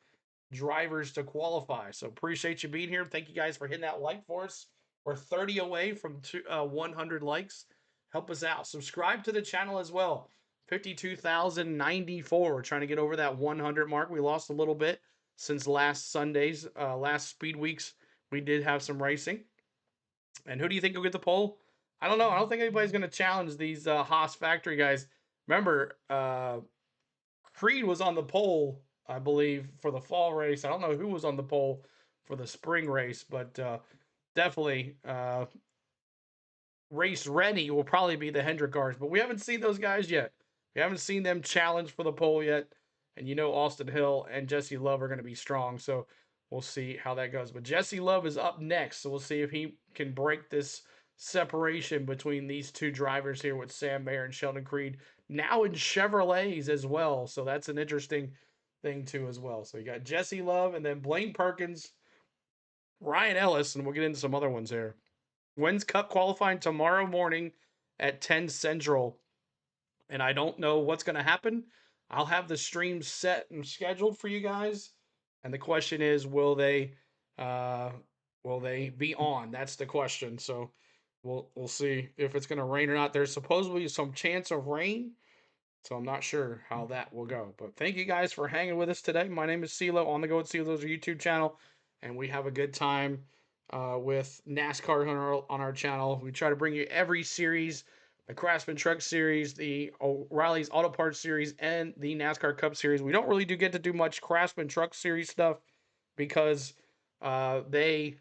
[SPEAKER 1] drivers to qualify. So appreciate you being here. Thank you guys for hitting that like for us. We're 30 away from 100 likes. Help us out. Subscribe to the channel as well. 52,094. We're trying to get over that 100 mark. We lost a little bit since last Sunday's, last Speed Weeks. We did have some racing. And who do you think will get the pole? I don't know. I don't think anybody's going to challenge these Haas factory guys. Remember, Creed was on the pole, I believe, for the fall race. I don't know who was on the pole for the spring race, but definitely race ready will probably be the Hendrick cars. But we haven't seen those guys yet. We haven't seen them challenge for the pole yet. And you know Austin Hill and Jesse Love are going to be strong. So we'll see how that goes. But Jesse Love is up next. So we'll see if he can break this separation between these two drivers here with Sam Mayer and Sheldon Creed. Now in Chevrolets as well. So that's an interesting thing too as well. So you got Jesse Love and then Blaine Perkins, Ryan Ellis, and we'll get into some other ones here. Wins Cup qualifying tomorrow morning at 10 Central. And I don't know what's going to happen. I'll have the stream set and scheduled for you guys. And the question is, will they be on? That's the question. So we'll see if it's going to rain or not. There's supposedly some chance of rain. So I'm not sure how that will go. But thank you guys for hanging with us today. My name is CeeLo, On the Go with CeeLo's YouTube channel. And we have a good time with NASCAR on our channel. We try to bring you every series, the Craftsman Truck Series, the O'Reilly's Auto Parts Series, and the NASCAR Cup Series. We don't really get to do much Craftsman Truck Series stuff because they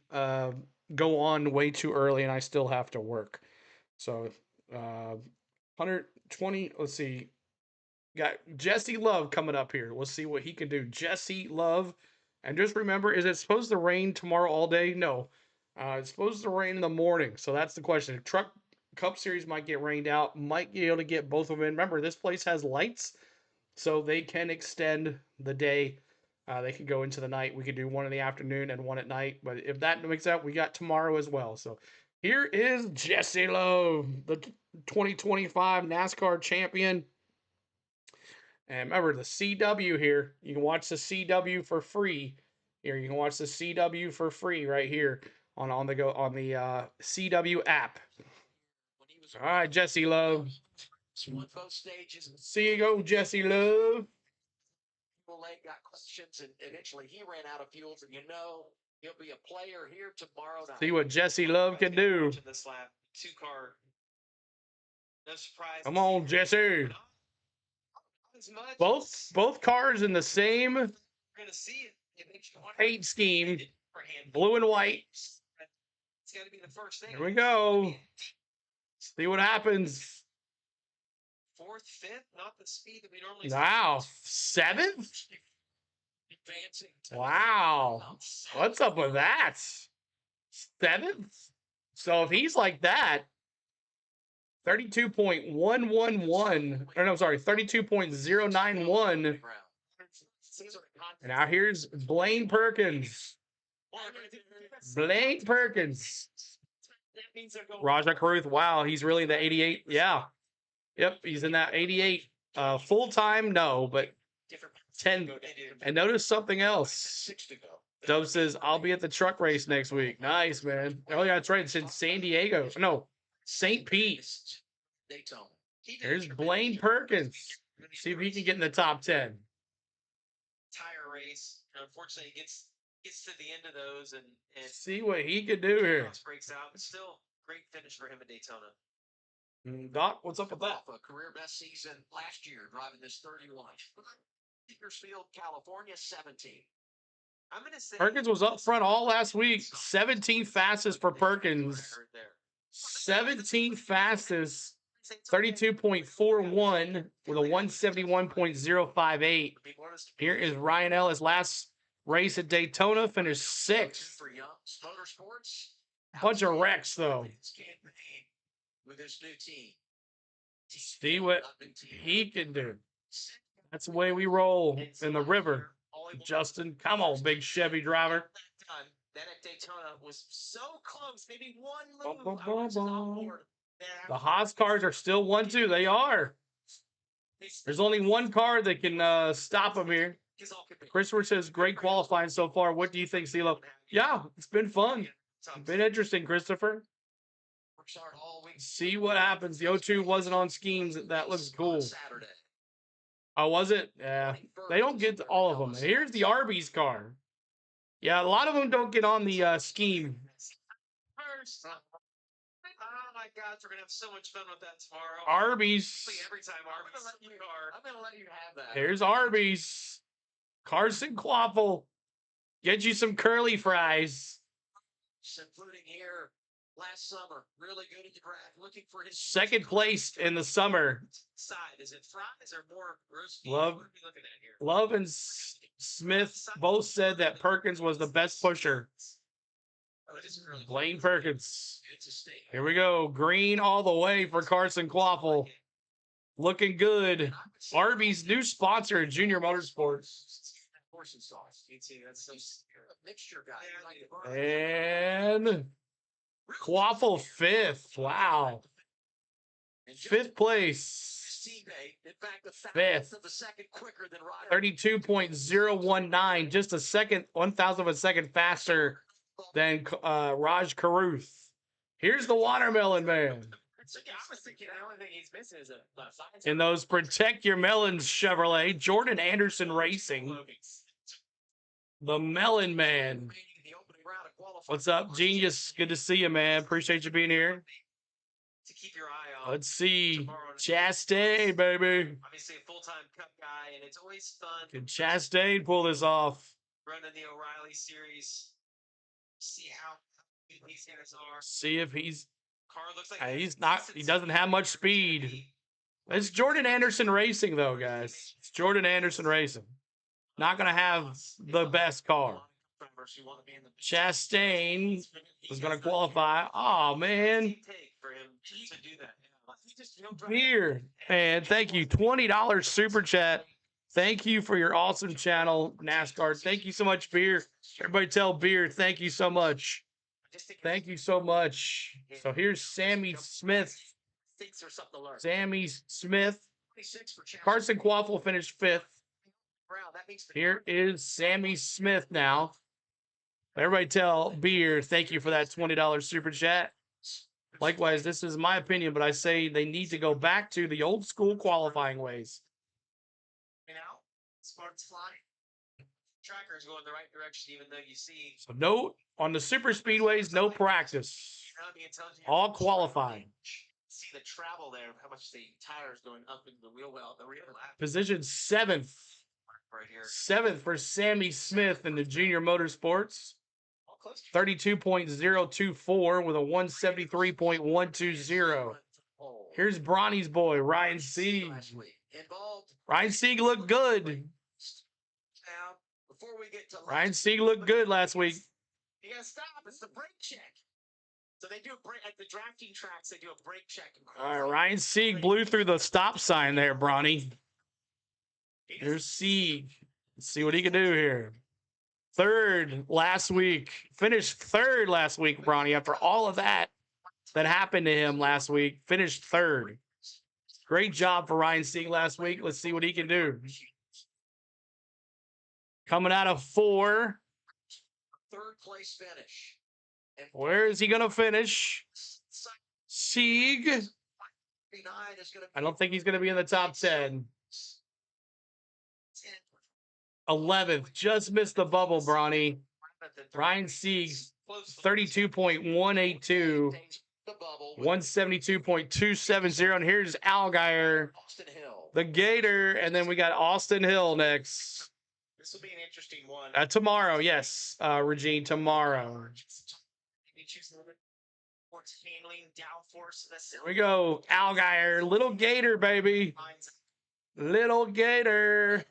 [SPEAKER 1] go on way too early and I still have to work. So 120, let's see. Got Jesse Love coming up here. Let's see what he can do. Jesse Love. And just remember, is it supposed to rain tomorrow all day? No. It's supposed to rain in the morning. So that's the question. Truck Cup Series might get rained out. Might be able to get both of them in. Remember, this place has lights. So they can extend the day. They can go into the night. We could do one in the afternoon and one at night. But if that makes out, we got tomorrow as well. So here is Jesse Love, the 2025 NASCAR champion. And remember, the CW here, you can watch the CW for free. Here, you can watch the CW for free right here on the CW app. All right, Jesse Love. See you go, Jesse Love.
[SPEAKER 2] Got questions, and eventually he ran out of fuel, and He'll be a player here tomorrow night.
[SPEAKER 1] See what Jesse Love can do.
[SPEAKER 2] This lap, 2-car. No surprise.
[SPEAKER 1] Come on, Jesse.
[SPEAKER 2] Not as much.
[SPEAKER 1] Both cars in the same
[SPEAKER 2] We're gonna see it. It makes you wonder.
[SPEAKER 1] paint scheme,
[SPEAKER 2] For him.
[SPEAKER 1] blue and white.
[SPEAKER 2] It's got to be the first thing.
[SPEAKER 1] Here we go. See what happens.
[SPEAKER 2] 4th, 5th, not the speed that we normally.
[SPEAKER 1] Wow, 7th? Wow, what's up with that? 7th? So if he's like that, 32.111, or no, sorry, 32.091. And now here's Blaine Perkins. Blaine Perkins. Raja Caruth, wow, he's really the 88. Yeah. Yep, he's in that 88. Full-time, no, but 10. And notice something else. Dove says, I'll be at the truck race next week. Nice, man. Oh, yeah, that's right. It's in San Diego. No, St. Pete. There's Blaine Perkins. See if he can get in the top 10.
[SPEAKER 2] Tire race. Unfortunately, he gets to the end of those and
[SPEAKER 1] See what he could do here.
[SPEAKER 2] breaks out. But still, great finish for him at Daytona.
[SPEAKER 1] Doc, what's up with that?
[SPEAKER 5] A career best season last year, driving this 31. Bakersfield, California, 17.
[SPEAKER 2] I'm gonna say
[SPEAKER 1] Perkins was up front all last week. 17th fastest for Perkins. 17th fastest. 32.41 with a 171.058. Here is Ryan Ellis. Last race at Daytona, finished 6th. Bunch of wrecks, though.
[SPEAKER 5] With his new team.
[SPEAKER 1] See what he can do. That's the way we roll in the river. Justin, come on, big Chevy driver.
[SPEAKER 2] That at Daytona was so close. Maybe one
[SPEAKER 1] Bum,
[SPEAKER 2] move.
[SPEAKER 1] bum, bum, bum. The Haas cars are still 1-2. They are. There's only one car that can stop them here. Christopher says, great qualifying so far. What do you think, CeeLo? Yeah, it's been fun. It's been interesting, Christopher. See what happens. The 02 wasn't on schemes. That looks cool. Oh, was it? Yeah. They don't get all of them. Here's the Arby's car. Yeah, a lot of them don't get on the scheme.
[SPEAKER 2] Oh my God, we're gonna have so much fun with that tomorrow.
[SPEAKER 1] Arby's.
[SPEAKER 2] Every time Arby's car.
[SPEAKER 5] I'm gonna let you have that.
[SPEAKER 1] Here's Arby's. Carson Quaffle. Get you some curly fries.
[SPEAKER 5] Including here last summer. Really good at the track. Looking for his
[SPEAKER 1] Second place in the summer.
[SPEAKER 2] Side. Is it fries or more roast beef?
[SPEAKER 1] Love,
[SPEAKER 2] What are we looking at here?
[SPEAKER 1] Love and Smith both said that Perkins was the best pusher.
[SPEAKER 2] Oh, it isn't really
[SPEAKER 1] Blaine Perkins.
[SPEAKER 5] It's a state.
[SPEAKER 1] Here we go. Green all the way for Carson Quaffle. Looking good. Arby's new sponsor, Junior Motorsports.
[SPEAKER 5] Portion sauce.
[SPEAKER 2] You see, that's so
[SPEAKER 5] Mixture guy.
[SPEAKER 1] And Quaffle 5th. Wow. 5th place.
[SPEAKER 5] In fact, the
[SPEAKER 1] 5th.
[SPEAKER 5] of a second quicker than Ryder.
[SPEAKER 1] 32.019. Just a second, 1,000th of a second faster than Raj Caruth. Here's the Watermelon Man.
[SPEAKER 2] I was thinking the only thing he's missing is a science.
[SPEAKER 1] In those Protect Your Melons Chevrolet, Jordan Anderson Racing. The Melon Man. What's up, Genius? Good to see you, man. Appreciate you being here.
[SPEAKER 2] To keep your eye on.
[SPEAKER 1] Let's see. Chastain, baby.
[SPEAKER 2] Obviously a full-time cup guy, and it's always fun.
[SPEAKER 1] Can Chastain pull this off?
[SPEAKER 2] Running the O'Reilly series. See how good these guys are.
[SPEAKER 1] See if he's
[SPEAKER 2] Car looks like
[SPEAKER 1] he's not. He doesn't have much speed. It's Jordan Anderson Racing, though, guys. It's Jordan Anderson Racing. Not gonna have the best car. Chastain is gonna qualify. Oh man. Here, and thank you. $20 super chat. Thank you for your awesome channel, NASCAR. Thank you so much, Beer. Everybody tell Beer, thank you so much. Thank you so much. So here's Sammy Smith. Sammy Smith. Carson Quaffle finished 5th. Here is Sammy Smith now. Everybody tell Beer, thank you for that $20 super chat. Likewise, this is my opinion, but I say they need to go back to the old school qualifying ways.
[SPEAKER 2] tracker is going the right direction, even though you see.
[SPEAKER 1] So no, on the super speedways, no practice.
[SPEAKER 2] Around me, it tells you
[SPEAKER 1] All qualifying.
[SPEAKER 2] see the travel there, how much the tires going up into the wheel well, the rear lap
[SPEAKER 1] Position 7th.
[SPEAKER 2] right here.
[SPEAKER 1] 7th for Sammy Smith in the Junior Motorsports.
[SPEAKER 2] All close to
[SPEAKER 1] 32.024 with a 173.120. Here's Bronny's boy, Ryan Sieg. Ryan Sieg looked good.
[SPEAKER 2] now. Before we get to
[SPEAKER 1] Ryan Sieg looked good last week.
[SPEAKER 2] you gotta stop. It's the brake check. So they do a brake at the drafting tracks. They do a brake check.
[SPEAKER 1] All right, Ryan Sieg blew through the stop sign there, Bronny. Here's Sieg. Let's see what he can do here. Third last week. Finished third last week, Bronny. After all of that happened to him last week, finished third. Great job for Ryan Sieg last week. Let's see what he can do. Coming out of 4.
[SPEAKER 5] Third place finish. And
[SPEAKER 1] Where is he going to finish? Sieg.
[SPEAKER 5] 59 is going to
[SPEAKER 1] I don't think he's going to be in the top 10. 11th. Just missed the bubble, Bronny. Ryan Sieg, 32.182.
[SPEAKER 5] the bubble.
[SPEAKER 1] 172.270. And here's Allgaier,
[SPEAKER 5] Austin Hill.
[SPEAKER 1] the Gator. And then we got Austin Hill next.
[SPEAKER 2] This will be an interesting one.
[SPEAKER 1] Tomorrow, yes, Regine, tomorrow.
[SPEAKER 2] Maybe choose a little bit more handling downforce.
[SPEAKER 1] Here we go. Allgaier, little Gator, baby. Little Gator.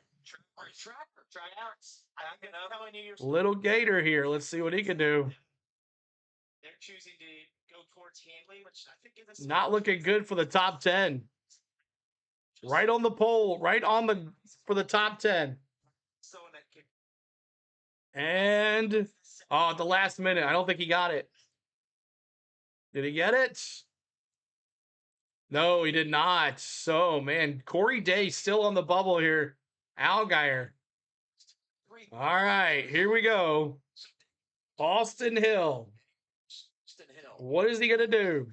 [SPEAKER 2] Try it out. I'm gonna how many years
[SPEAKER 1] Little Gator here. Let's see what he can do.
[SPEAKER 2] they're choosing to go towards handling, which I think is
[SPEAKER 1] Not looking good for the top 10. Right on the pole, right on the for the top 10.
[SPEAKER 2] someone that could.
[SPEAKER 1] And at the last minute, I don't think he got it. Did he get it? No, he did not. So, man, Corey Day still on the bubble here. Allgaier. All right, here we go. Austin Hill.
[SPEAKER 5] Austin Hill.
[SPEAKER 1] What is he going to do?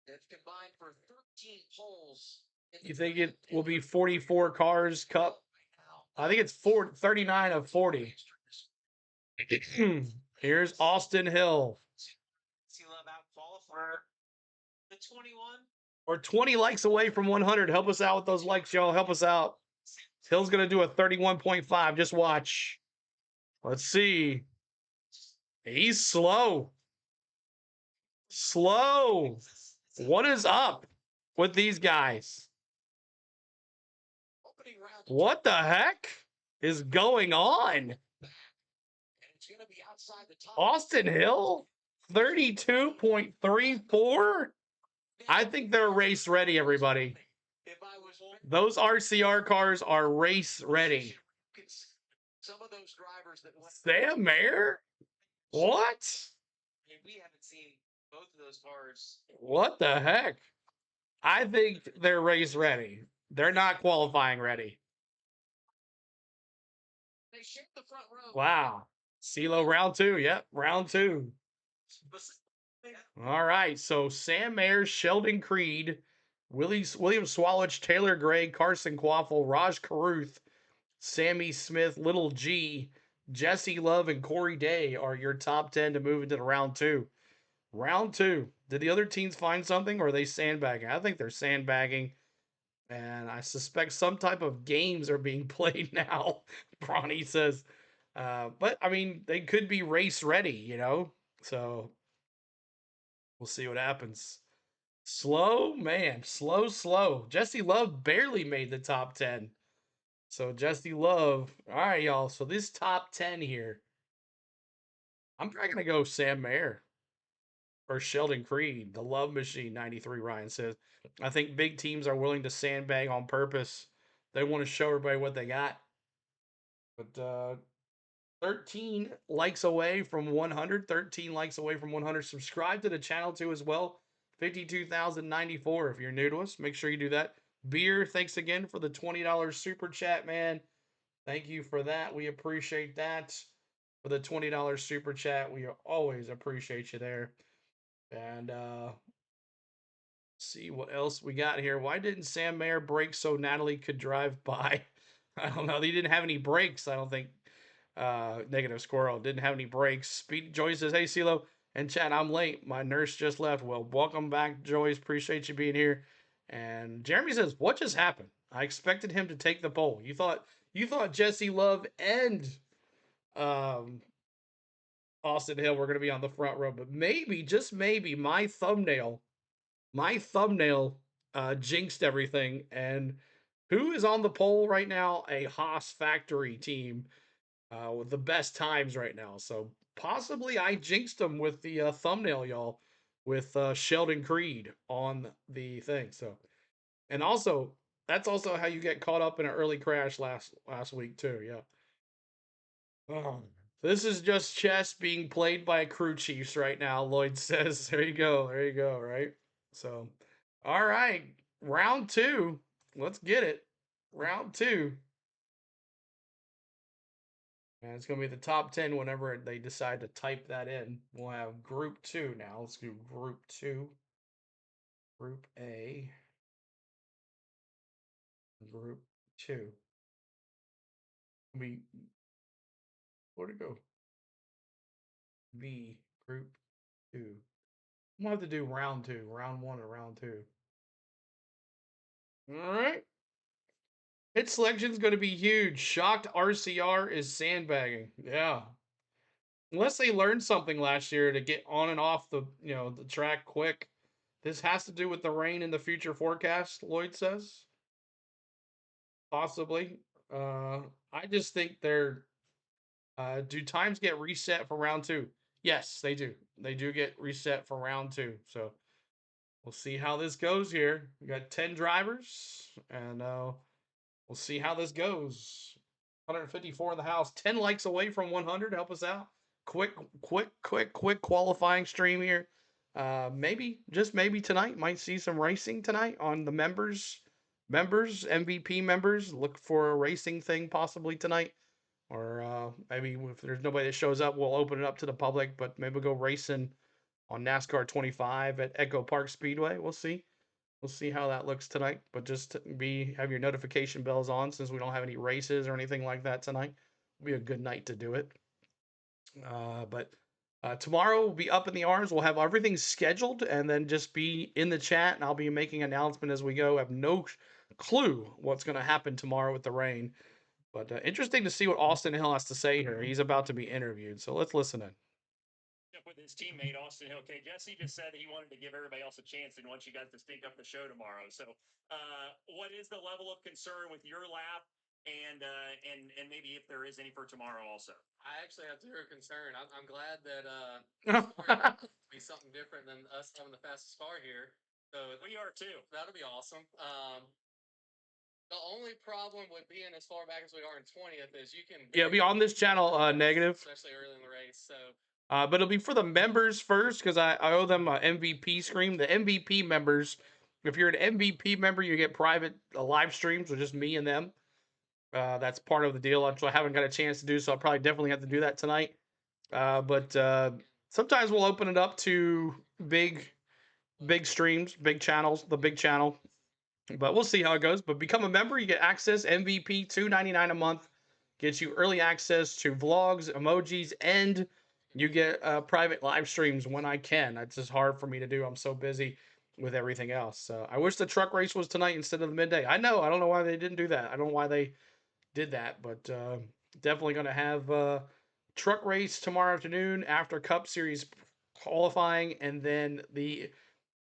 [SPEAKER 5] They've combined for 13 poles.
[SPEAKER 1] You think it will be 44 cars cup? I think it's 39 of 40. Here's Austin Hill.
[SPEAKER 2] See love out qualifier. The 21.
[SPEAKER 1] Or 20 likes away from 100. Help us out with those likes, y'all. Help us out. Hill's going to do a 31.5. Just watch. Let's see. He's slow. Slow. What is up with these guys?
[SPEAKER 5] Opening round.
[SPEAKER 1] What the heck is going on?
[SPEAKER 5] And it's going to be outside the top.
[SPEAKER 1] Austin Hill, 32.34. I think they're race ready, everybody.
[SPEAKER 5] If I was
[SPEAKER 1] Those RCR cars are race ready.
[SPEAKER 5] some of those drivers that went
[SPEAKER 1] Sam Mayer? What?
[SPEAKER 2] And we haven't seen both of those cars.
[SPEAKER 1] What the heck? I think they're race ready. They're not qualifying ready.
[SPEAKER 5] they shake the front row.
[SPEAKER 1] Wow. CeeLo round 2. Yep, round 2. All right. So Sam Mayer, Sheldon Creed, William Swalwich, Taylor Gray, Carson Quaffle, Raj Caruth, Sammy Smith, Little G, Jesse Love, and Corey Day are your top 10 to move into the round 2. Round 2. Did the other teams find something, or are they sandbagging? I think they're sandbagging. And I suspect some type of games are being played now, Bronny says. But, I mean, they could be race ready, you know? So, we'll see what happens. Slow, man. Slow. Jesse Love barely made the top 10. So, Jesse Love. All right, y'all. So, this top 10 here. I'm probably going to go Sam Mayer or Sheldon Creed. The Love Machine, 93, Ryan says. I think big teams are willing to sandbag on purpose. They want to show everybody what they got. But 13 likes away from 100. 13 likes away from 100. Subscribe to the channel too as well. 52,094 if you're new to us. Make sure you do that. Beer, thanks again for the $20 super chat, man. Thank you for that. We appreciate that. For the $20 super chat, we always appreciate you there. And see what else we got here. Why didn't Sam Mayer brake so Natalie could drive by? I don't know. They didn't have any brakes. I don't think. Negative Squirrel didn't have any brakes. Speed Joyce says, "Hey CeeLo and Chad, I'm late. My nurse just left." Well, welcome back, Joyce. Appreciate you being here. And Jeremy says, "What just happened? I expected him to take the pole. You thought Jesse Love and um, Austin Hill were going to be on the front row, but maybe, just maybe, my thumbnail jinxed everything. And who is on the pole right now? A Haas factory team with the best times right now. So possibly I jinxed them with the thumbnail, y'all, with Sheldon Creed on the thing. So, and also that's also how you get caught up in an early crash last week too. Yeah. Oh. This is just chess being played by crew chiefs right now, Lloyd says. There you go. There you go. Right. So, all right. Round two. Let's get it. Round two. And it's going to be the top 10 whenever they decide to type that in. We'll have group two now. Let's do group two, group A, group two. B, where'd it go? B, group two. I'm going to have to do round two, round one, and round two. All right. Hit selection's going to be huge. Shocked RCR is sandbagging. Yeah. Unless they learned something last year to get on and off the track quick. This has to do with the rain in the future forecast, Lloyd says. Possibly. Uh, I just think they're. Do times get reset for round two? Yes, they do. They do get reset for round two. So we'll see how this goes here. We got 10 drivers, and we'll see how this goes. 154 in the house, 10 likes away from 100. Help us out. Quick qualifying stream here. Maybe, just maybe tonight, might see some racing tonight on the MVP members. Look for a racing thing possibly tonight. Or maybe if there's nobody that shows up, we'll open it up to the public, but maybe we'll go racing on NASCAR 25 at Echo Park Speedway. We'll see. We'll see how that looks tonight. But just have your notification bells on since we don't have any races or anything like that tonight. It'll be a good night to do it. But tomorrow we'll be up in the arms. We'll have everything scheduled and then just be in the chat. And I'll be making an announcement as we go. I have no clue what's going to happen tomorrow with the rain. But interesting to see what Austin Hill has to say here. He's about to be interviewed. So let's listen in.
[SPEAKER 6] With his teammate Austin Hill. Okay, Jesse just said he wanted to give everybody else a chance and wants you guys to stink up the show tomorrow. So, what is the level of concern with your lap, and maybe if there is any for tomorrow also?
[SPEAKER 2] I actually have zero concern. I'm glad that be something different than us having the fastest car here. So
[SPEAKER 6] we are too.
[SPEAKER 2] That'll be awesome. The only problem with being as far back as we are in 20th is you can
[SPEAKER 1] be on this channel negative,
[SPEAKER 2] especially early in the race. So.
[SPEAKER 1] But it'll be for the members first because I owe them an MVP scream. The MVP members, if you're an MVP member, you get private live streams with just me and them. That's part of the deal. I haven't got a chance to do so. I'll probably definitely have to do that tonight. But sometimes we'll open it up to big streams, big channels, the big channel. But we'll see how it goes. But become a member, you get access. MVP $2.99 a month gets you early access to vlogs, emojis, and you get private live streams when I can. It's just hard for me to do. I'm so busy with everything else. So I wish the truck race was tonight instead of the midday. I know. I don't know why they didn't do that. I don't know why they did that, but definitely going to have truck race tomorrow afternoon after Cup Series qualifying, and then the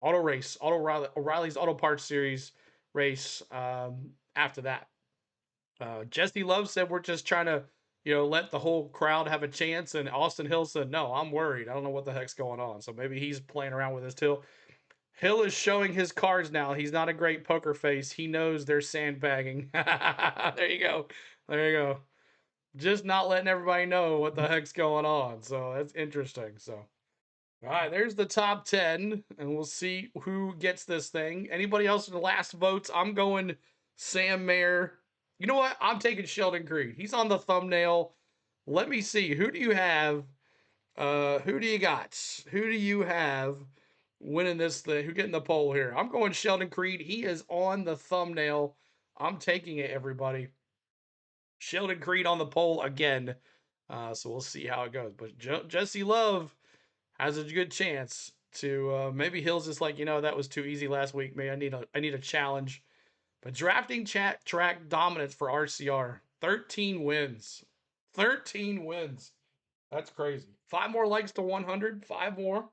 [SPEAKER 1] O'Reilly's Auto Parts Series race after that. Jesse Love said we're just trying to, let the whole crowd have a chance. And Austin Hill said, no, I'm worried. I don't know what the heck's going on. So maybe he's playing around with his Hill. Hill is showing his cards now. He's not a great poker face. He knows they're sandbagging. There you go. There you go. Just not letting everybody know what the heck's going on. So that's interesting. So, all right, there's the top 10, and we'll see who gets this thing. Anybody else in the last votes? I'm going Sam Mayer. You know what? I'm taking Sheldon Creed. He's on the thumbnail. Let me see. Who do you have? Who do you got? Who do you have winning this thing? Who getting the poll here? I'm going Sheldon Creed. He is on the thumbnail. I'm taking it, everybody. Sheldon Creed on the pole again. So we'll see how it goes. But Jesse Love has a good chance to maybe Hill's just like, that was too easy last week. Maybe I need a challenge. But drafting track dominance for RCR. 13 wins. 13 wins. That's crazy. 5 more likes to 100. 5 more.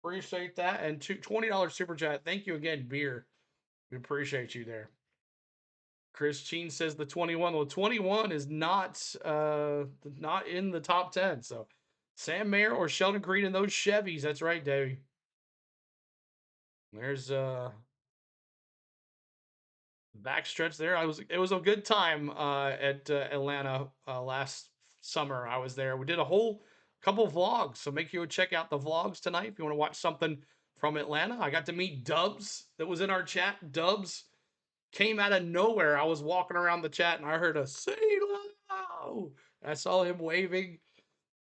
[SPEAKER 1] Appreciate that. And $20 super chat. Thank you again, Beer. We appreciate you there. Chris Sheen says the 21. Well, 21 is not in the top 10. So Sam Mayer or Sheldon Creed in those Chevys. That's right, Davey. There's backstretch there. It was a good time at Atlanta last summer. I was there. We did a whole couple vlogs. So make sure you check out the vlogs tonight if you want to watch something from Atlanta. I got to meet Dubs that was in our chat. Dubs came out of nowhere. I was walking around the chat and I heard a "say low." I saw him waving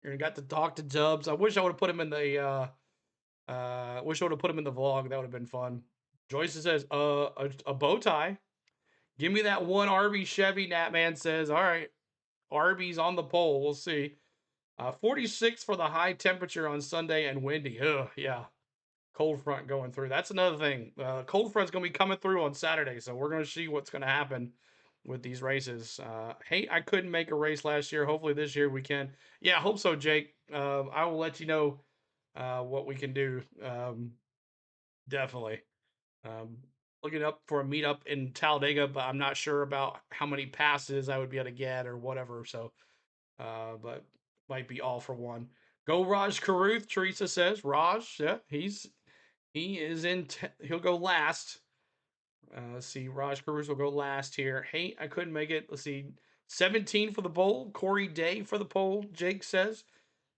[SPEAKER 1] and got to talk to Dubs. I wish I would have put him in the wish I would have put him in the vlog. That would have been fun. Joyce says a bow tie. Give me that one Arby Chevy. Natman says, all right, Arby's on the pole. We'll see. 46 for the high temperature on Sunday and windy. Ugh, yeah. Cold front going through. That's another thing. Cold front's going to be coming through on Saturday, so we're going to see what's going to happen with these races. Hey, I couldn't make a race last year. Hopefully this year we can. Yeah, I hope so, Jake. I will let you know what we can do. Definitely. Um, Looking up for a meetup in Talladega, but I'm not sure about how many passes I would be able to get or whatever. So, but might be all for one. Go Raj Caruth, Teresa says. Raj, yeah, he is in. He'll go last. Let's see. Raj Caruth will go last here. Hey, I couldn't make it. Let's see. 17 for the pole. Corey Day for the pole. Jake says.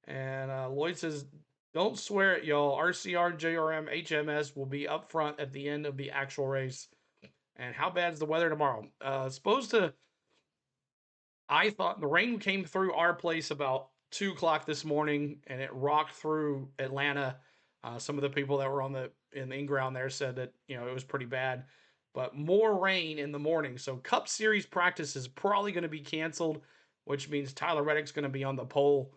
[SPEAKER 1] And Lloyd says, don't swear it, y'all. RCR, JRM, HMS will be up front at the end of the actual race. And how bad is the weather tomorrow? Supposed to. I thought the rain came through our place about 2 o'clock this morning, and it rocked through Atlanta. Some of the people that were in the in-ground there said that it was pretty bad, but more rain in the morning. So Cup Series practice is probably going to be canceled, which means Tyler Reddick's going to be on the pole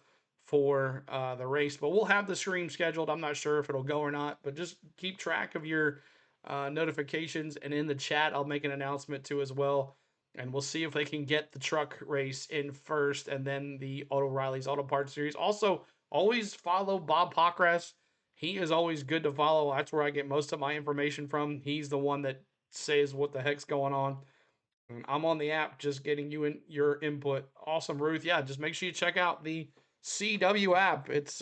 [SPEAKER 1] for the race. But we'll have the stream scheduled. I'm not sure if it'll go or not, but just keep track of your notifications, and in the chat I'll make an announcement too as well. And we'll see if they can get the truck race in first and then the O'Reilly's Auto Parts Series. Also, always follow Bob Pockras. He is always good to follow. That's where I get most of my information from. He's the one that says what the heck's going on. And I'm on the app just getting you in your input. Awesome, Ruth. Yeah, just make sure you check out the CW app. It's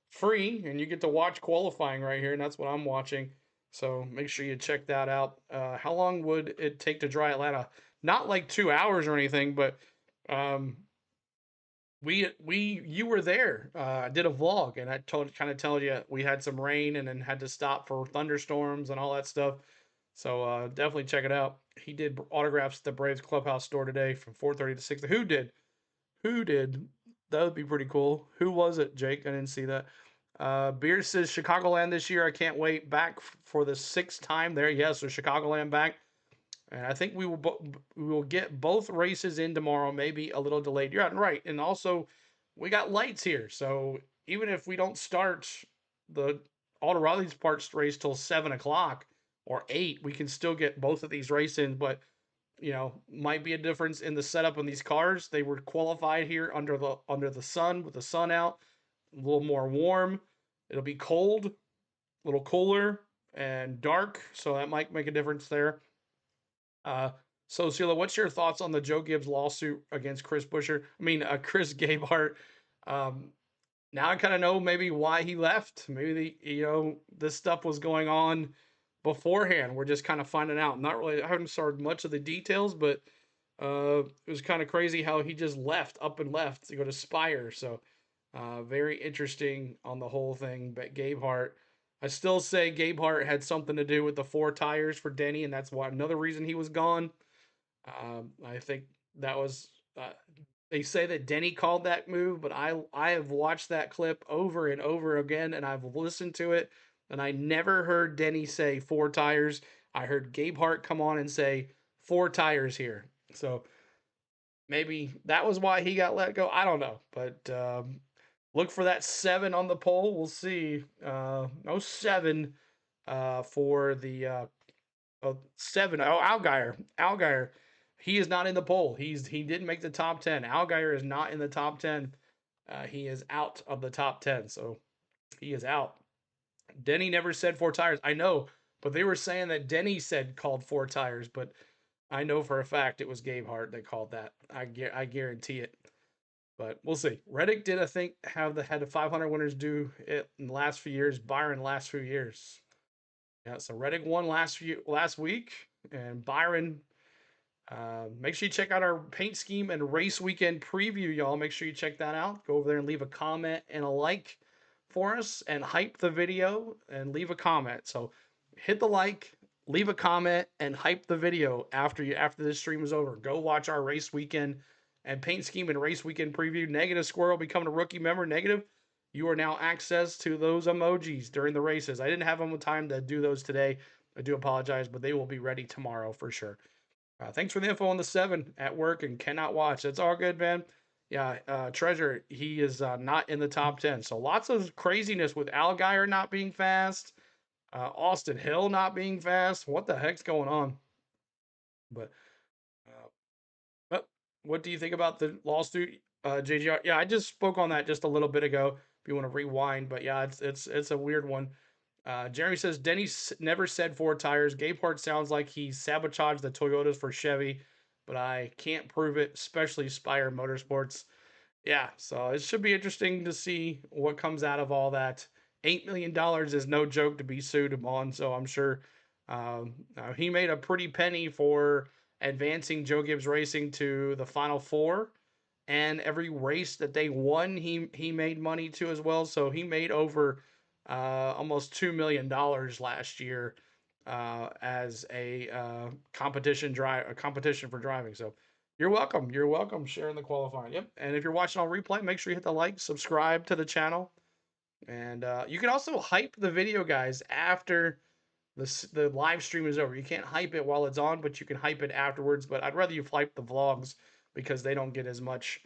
[SPEAKER 1] free and you get to watch qualifying right here, and that's what I'm watching. So make sure you check that out. How long would it take to dry Atlanta? Not like 2 hours or anything, but you were there. I did a vlog and I kind of told you we had some rain and then had to stop for thunderstorms and all that stuff. So definitely check it out. He did autographs at the Braves clubhouse store today from 4:30 to 6. Who did? Who did? That would be pretty cool. Who was it, Jake? I didn't see that. Beer says Chicagoland this year. I can't wait. Back for the 6th time there. Yes, so Chicagoland back. And I think we will get both races in tomorrow, maybe a little delayed. You're right. And also, we got lights here. So even if we don't start the Auto Rally's parts race till 7 o'clock or 8, we can still get both of these races in. But, might be a difference in the setup on these cars. They were qualified here under the sun, with the sun out, a little more warm. It'll be cold, a little cooler, and dark. So that might make a difference there. So Sheila, what's your thoughts on the Joe Gibbs lawsuit against Chris Chris Gabehart? Now I kind of know maybe why he left. Maybe this stuff was going on beforehand. We're just kind of finding out. I haven't started much of the details, but it was kind of crazy how he just up and left to go to Spire. So very interesting on the whole thing. But Gabehart, I still say Gabehart had something to do with the 4 tires for Denny, and that's why another reason he was gone. I think that was. They say that Denny called that move, but I have watched that clip over and over again, and I've listened to it, and I never heard Denny say 4 tires. I heard Gabehart come on and say 4 tires here. So maybe that was why he got let go. I don't know, but look for that 7 on the poll. We'll see. No 7 for the 7. Oh, Allgaier. Allgaier. He is not in the poll. He didn't make the top 10. Allgaier is not in the top 10. He is out of the top 10. So he is out. Denny never said 4 tires. I know, but they were saying that Denny called 4 tires, but I know for a fact it was Gabe Hart that called that. I guarantee it. But we'll see. Reddick did, I think, had the 500 winners do it in the last few years. Byron last few years. Yeah, so Reddick won last week, and Byron. Make sure you check out our paint scheme and race weekend preview, y'all. Make sure you check that out. Go over there and leave a comment and a like for us, and hype the video and leave a comment. So hit the like, leave a comment, and hype the video after this stream is over. Go watch our race weekend and paint scheme and race weekend preview. Negative Squirrel becoming a rookie member. Negative, you are now access to those emojis during the races. I didn't have them time to do those today. I do apologize, but they will be ready tomorrow for sure. Thanks for the info on the 7 at work and cannot watch. That's all good, man. Yeah, Treasure, he is not in the top 10. So lots of craziness with Allgaier not being fast, Austin Hill not being fast. What the heck's going on? But what do you think about the lawsuit, JGR? Yeah, I just spoke on that just a little bit ago. If you want to rewind, but yeah, it's a weird one. Jeremy says Denny never said 4 tires. Gabe Hart sounds like he sabotaged the Toyotas for Chevy, but I can't prove it, especially Spire Motorsports. Yeah, so it should be interesting to see what comes out of all that. $8 million is no joke to be sued him on, so I'm sure he made a pretty penny for advancing Joe Gibbs Racing to the Final Four. And every race that they won, he made money too as well. So he made over almost $2 million last year as a competition for driving. So you're welcome. You're welcome sharing the qualifying. Yep. And if you're watching on replay, make sure you hit the like, subscribe to the channel. And you can also hype the video, guys, after the live stream is over. You can't hype it while it's on, but you can hype it afterwards. But I'd rather you hype the vlogs because they don't get as much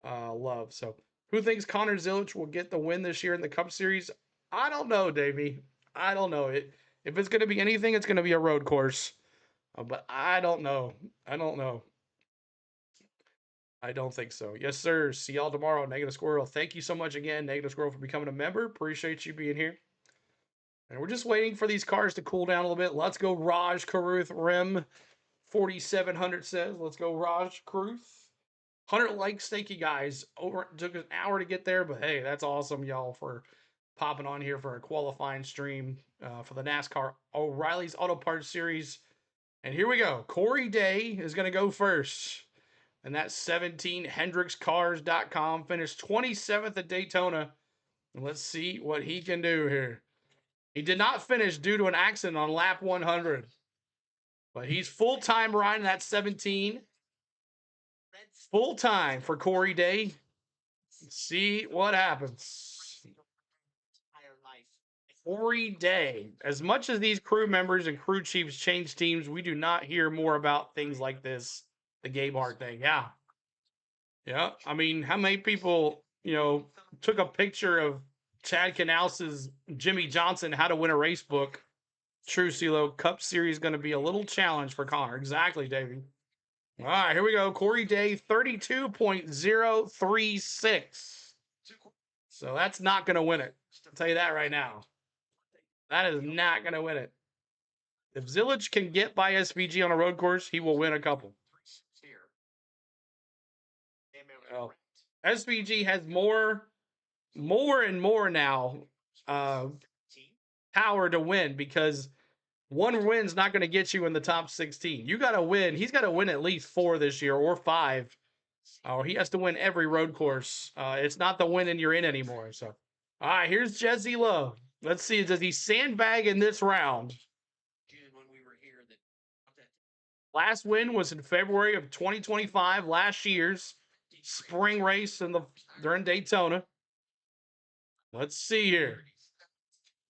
[SPEAKER 1] love. So who thinks Connor Zilic will get the win this year in the Cup Series? I don't know, Davey. I don't know. If it's going to be anything, it's going to be a road course. But I don't know. I don't know. I don't think so. Yes, sir. See y'all tomorrow. Negative Squirrel. Thank you so much again, Negative Squirrel, for becoming a member. Appreciate you being here. And we're just waiting for these cars to cool down a little bit. Let's go, Raj Karuth. Rim 4700 says, let's go, Raj Karuth. 100 likes. Thank you, guys. Took an hour to get there, but hey, that's awesome, y'all, for popping on here for a qualifying stream for the NASCAR O'Reilly's Auto Parts Series. And here we go. Corey Day is going to go first. And that's 17 HendricksCars.com. Finished 27th at Daytona. And let's see what he can do here. He did not finish due to an accident on lap 100. But he's full-time riding that 17. Full-time for Corey Day. Let's see what happens. Corey Day. As much as these crew members and crew chiefs change teams, we do not hear more about things like this. The Gabe Hart thing. Yeah. Yeah. I mean, how many people, took a picture of Chad Canals's Jimmy Johnson How to Win a Race book? True, CeeLo. Cup Series going to be a little challenge for Connor. Exactly, Davey. All right, here we go. Corey Day, 32.036. So that's not going to win it. I'll tell you that right now. That is not going to win it. If Zilic can get by SVG on a road course, he will win a couple. Oh. SVG has more and more now power to win, because one win's not going to get you in the top 16. You got to win. He's got to win at least 4 this year, or 5. Oh, he has to win every road course. It's not the win and you're in anymore. So, all right, here's Jesse Love. Let's see, does he sandbag in this round? Last win was in February of 2025, last year's spring race during Daytona. Let's see here.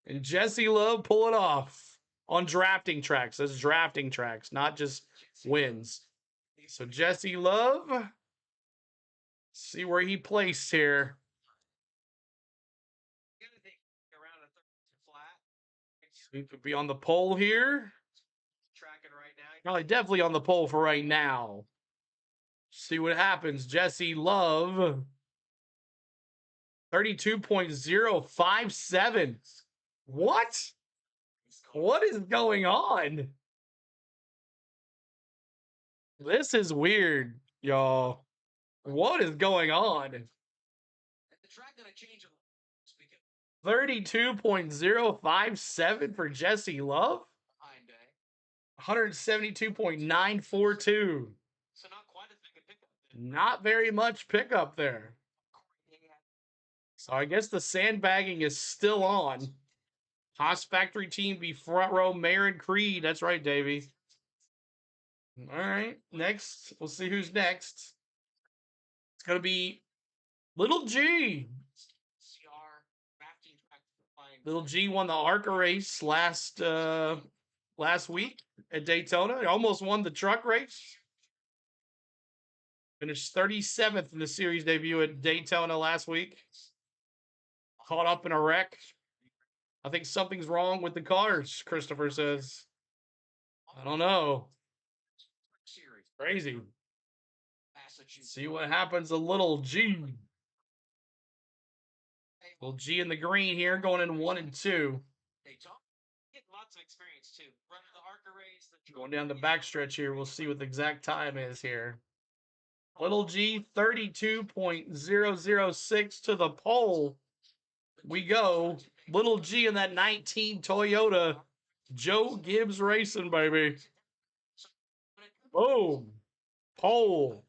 [SPEAKER 1] And Jesse Love pull it off on drafting tracks. That's drafting tracks, not just wins. So Jesse Love See where he placed here.
[SPEAKER 2] Gonna think around a 32 flat.
[SPEAKER 1] He could be on the pole here.
[SPEAKER 2] Tracking right now.
[SPEAKER 1] Probably definitely on the pole for right now. See what happens. Jesse Love. 32.057. What? What is going on? This is weird, y'all. What is going on?
[SPEAKER 5] The track gonna change a little.
[SPEAKER 1] 32.057 for Jesse Love.
[SPEAKER 5] Behind day.
[SPEAKER 1] 172.942.
[SPEAKER 2] So not quite as big a pickup.
[SPEAKER 1] Not very much pickup there. So I guess the sandbagging is still on. Haas Factory Team be front row, Marin Creed. That's right, Davey. All right, next. We'll see who's next. It's going to be Little G. Little G won the ARCA race last week at Daytona. He almost won the truck race. Finished 37th in the series debut at Daytona last week. Caught up in a wreck. I think something's wrong with the cars, Christopher says. I don't know. Crazy. See what happens to Little G. Little G in the green here, going in 1 and 2.
[SPEAKER 2] Get lots of experience too. Running the ARCA race.
[SPEAKER 1] Going down the backstretch here, we'll see what the exact time is here. Little G, 32.006 to the pole. We go. Little G in that 19 Toyota. Joe Gibbs Racing, baby. Boom. Pole.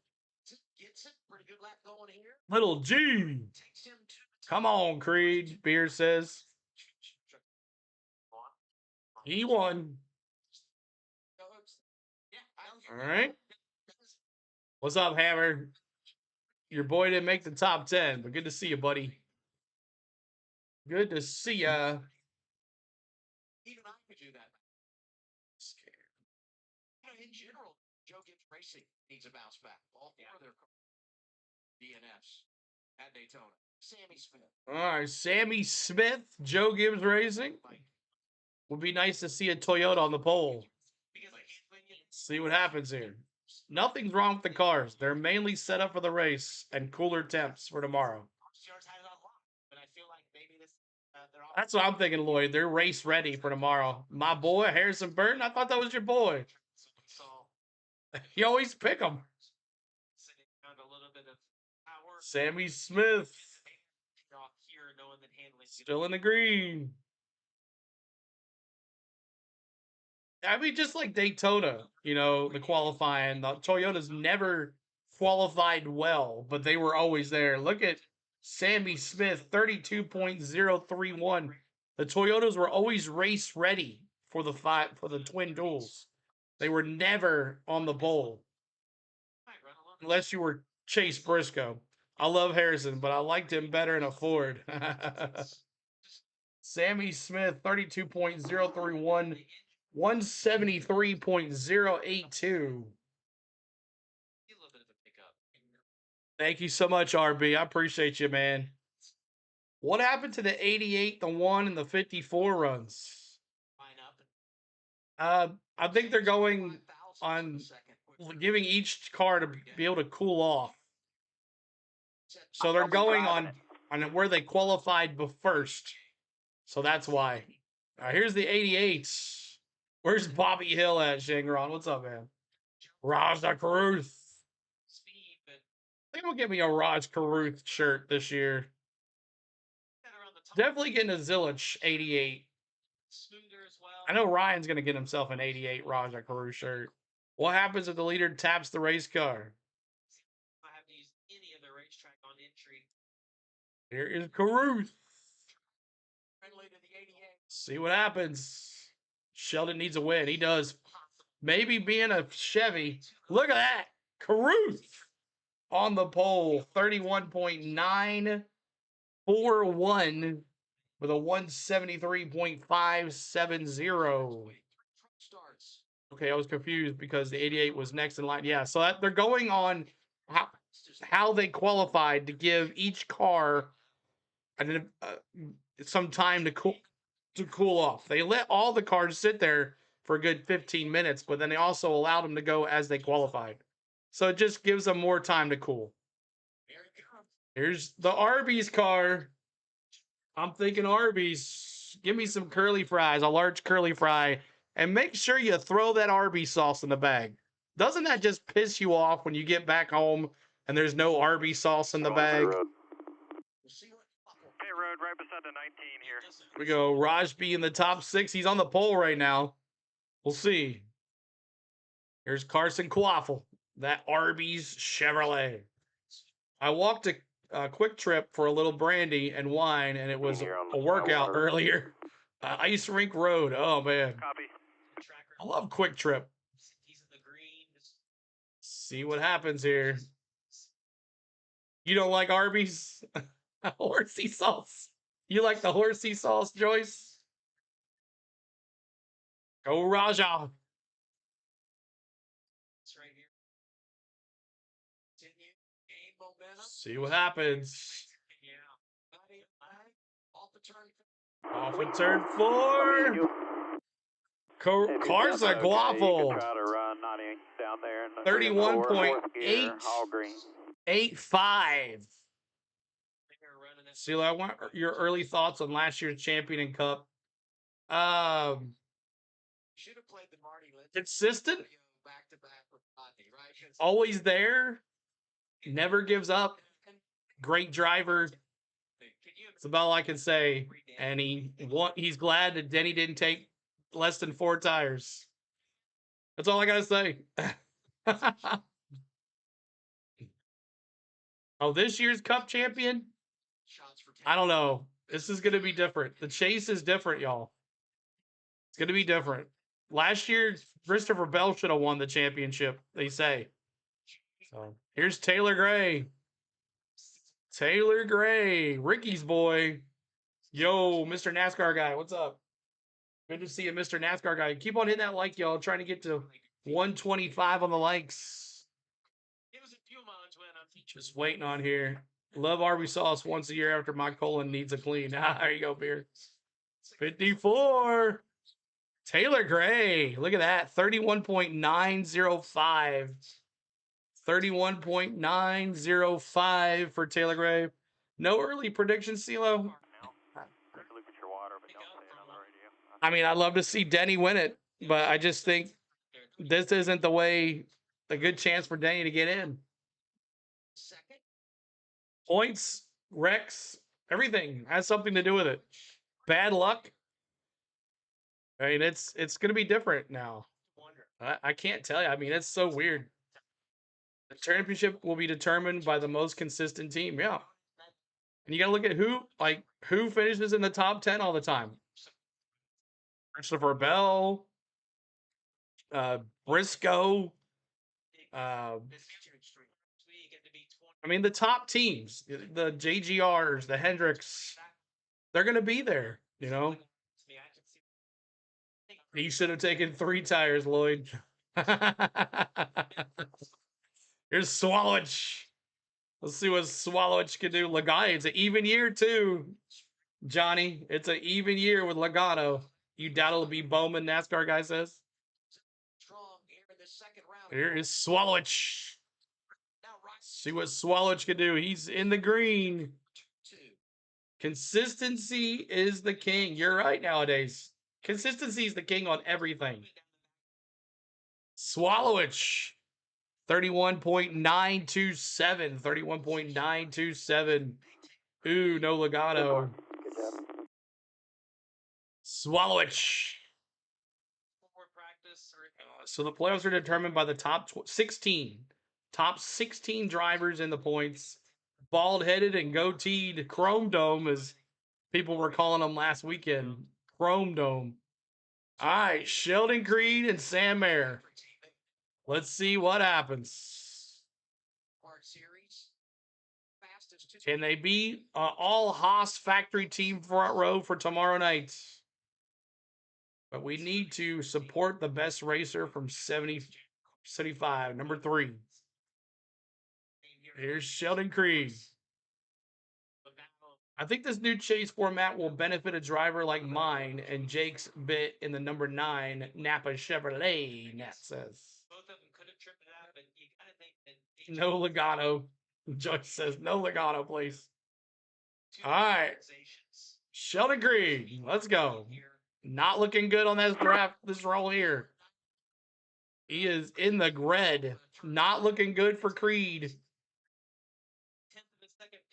[SPEAKER 1] Little G. Come on, Creed, Beer says. He won. All right. What's up, Hammer? Your boy didn't make the top 10, but good to see you, buddy. Good to see ya.
[SPEAKER 5] Even I could do that. Scared. In general, Joe Gibbs Racing needs a bounce back. All four of their DNFs at Daytona. Sammy Smith.
[SPEAKER 1] All right, Sammy Smith, Joe Gibbs Racing. Would be nice to see a Toyota on the pole. See what happens here. Nothing's wrong with the cars. They're mainly set up for the race and cooler temps for tomorrow. That's what I'm thinking, Lloyd. They're race ready for tomorrow. My boy, Harrison Burton, I thought that was your boy. You always pick him. Sammy Smith. Still in the green. I mean, just like Daytona, you know, the qualifying, the Toyotas never qualified well, but they were always there. Look at Sammy Smith, 32.031. The Toyotas were always race ready for the twin duels. They were never on the pole. Unless you were Chase Briscoe. I love Harrison, but I liked him better in a Ford. Sammy Smith, 32.031. 173.082. Thank you so much, RB. I appreciate you, man. What happened to the 88, the 1, and the 54 runs? I think they're going on giving each car to be able to cool off. So they're going on where they qualified first. So that's why. All right, here's the 88s. Where's Bobby Hill at, Shangron? What's up, man? Raja Caruth. I think I'm going to get me a Raj Caruth shirt this year. Definitely getting a Zillich 88. I know Ryan's going to get himself an 88 Raja Caruth shirt. What happens if the leader taps the race car? Here is Caruth. See what happens. Sheldon needs a win. He does. Maybe being a Chevy. Look at that. Caruth on the pole. 31.941 with a 173.570. Okay, I was confused because the 88 was next in line. Yeah, so they're going on how they qualified to give each car some time to cool off. They let all the cars sit there for a good 15 minutes, but then they also allowed them to go as they qualified. So it just gives them more time to cool. Here's the Arby's car. I'm thinking Arby's. Give me some curly fries, a large curly fry, and make sure you throw that Arby's sauce in the bag. Doesn't that just piss you off when you get back home and there's no Arby's sauce in the bag?
[SPEAKER 7] Pit road right beside the 19 here.
[SPEAKER 1] We go. Raj B in the top 6. He's on the pole right now. We'll see. Here's Carson Quaffle, that Arby's Chevrolet. I walked a quick trip for a little brandy and wine, and it was a workout earlier. Ice Rink Road. Oh, man.
[SPEAKER 7] Copy.
[SPEAKER 1] I love Quick Trip. See what happens here. You don't like Arby's? Horsey sauce. You like the horsey sauce, Joyce? Go Raja.
[SPEAKER 2] It's right here. Continue. Gain momentum.
[SPEAKER 1] See what happens.
[SPEAKER 2] Yeah. Off the turn.
[SPEAKER 1] Off of turn 4. Carson Guaffle.
[SPEAKER 7] Try to run 90 down there.
[SPEAKER 1] 31.885. Sheila, I want your early thoughts on last year's champion and cup.
[SPEAKER 2] Should have played the Marty Lynch.
[SPEAKER 1] Consistent.
[SPEAKER 2] Back to back with Rodney, right?
[SPEAKER 1] Always there. Never gives up. Great driver. That's about all I can say. And he's glad that Denny didn't take less than 4 tires. That's all I gotta say. Oh, this year's Cup champion? I don't know. This is gonna be different. The chase is different, y'all. It's gonna be different. Last year, Christopher Bell should have won the championship, they say. So here's Taylor Gray. Taylor Gray, Ricky's boy. Yo, Mr. NASCAR guy, what's up? Good to see you, Mr. NASCAR guy. Keep on hitting that like, y'all. Trying to get to 125 on the likes. Just waiting on here. Love Arby's sauce once a year after my colon needs a clean. There you go, beer. 54. Taylor Gray. Look at that. 31.905. 31.905 for Taylor Gray. No early predictions, CeeLo. I mean, I'd love to see Denny win it, but I just think this isn't the way, a good chance for Denny to get in. Points, wrecks, everything has something to do with it. Bad luck. I mean, it's going to be different now. I can't tell you. I mean, it's so weird. The championship will be determined by the most consistent team. Yeah. And you got to look at who finishes in the top 10 all the time. Christopher Bell, Briscoe. I mean, the top teams, the JGRs, the Hendricks, they're going to be there, you know. He should have taken 3 tires, Lloyd. Here's Swallowich. Let's see what Swallowich can do. Logano, it's an even year, too. Johnny, it's an even year with Logano. You doubt it'll be Bowman, NASCAR guy says. Here is Swallowich. See what Swallowich can do. He's in the green. Consistency is the king. You're right nowadays. Consistency is the king on everything. Swallowich. 31.927. 31.927. Ooh, no Logano. Swallowich. So the playoffs are determined by the top 16. Top 16 drivers in the points. Bald-headed and goateed Chrome Dome, as people were calling them last weekend. Chrome Dome. All right, Sheldon Creed and Sam Mayer. Let's see what happens. Can they be all Haas factory team front row for tomorrow night? But we need to support the best racer from 75, number 3. Here's Sheldon Creed. I think this new chase format will benefit a driver like mine and Jake's bit in the number 9 Napa Chevrolet, Nat says.
[SPEAKER 2] Both of them could have tripped it out, but you got to think that
[SPEAKER 1] No legato. Joyce says no legato, please. All right. Sheldon Creed, let's go. Not looking good on this draft, this roll here. He is in the grid. Not looking good for Creed.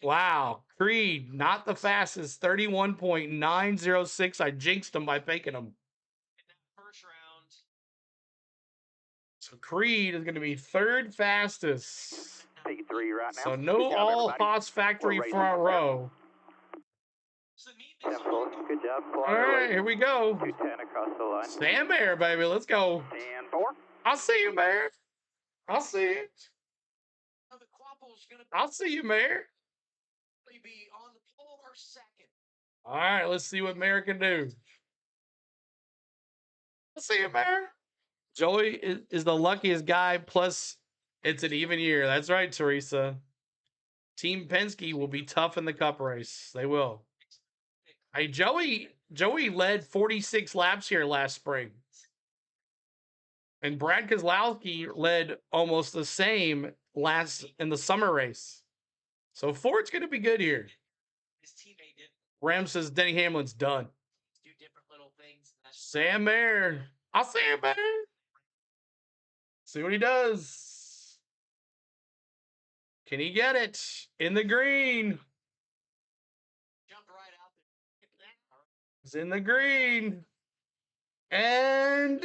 [SPEAKER 1] Wow. Creed, not the fastest. 31.906. I jinxed him by faking him.
[SPEAKER 2] First round.
[SPEAKER 1] So Creed is going to be third fastest.
[SPEAKER 7] 83 right now.
[SPEAKER 1] So no all Haas factory front row.
[SPEAKER 7] Good job.
[SPEAKER 1] All right, here we go.
[SPEAKER 7] 210 across the line.
[SPEAKER 1] Sam Bear, baby. Let's go.
[SPEAKER 7] And 4.
[SPEAKER 1] I'll see you, Mayor. I'll see you. I'll see you, Mayor.
[SPEAKER 5] Be on the pole or second.
[SPEAKER 1] All right, let's see what Mayor can do. I'll see you, Mayor. Joey is the luckiest guy, plus it's an even year. That's right, Teresa. Team Penske will be tough in the Cup race. They will. Hey, Joey led 46 laps here last spring. And Brad Keselowski led almost the same last in the summer race. So Ford's going to be good here.
[SPEAKER 2] His teammate did
[SPEAKER 1] Ram says Denny Hamlin's done.
[SPEAKER 2] do different little things.
[SPEAKER 1] Sam Mayer. I'll see him, Mayer. See what he does. Can he get it? In the green.
[SPEAKER 2] Jumped right out there.
[SPEAKER 1] It's in the green. And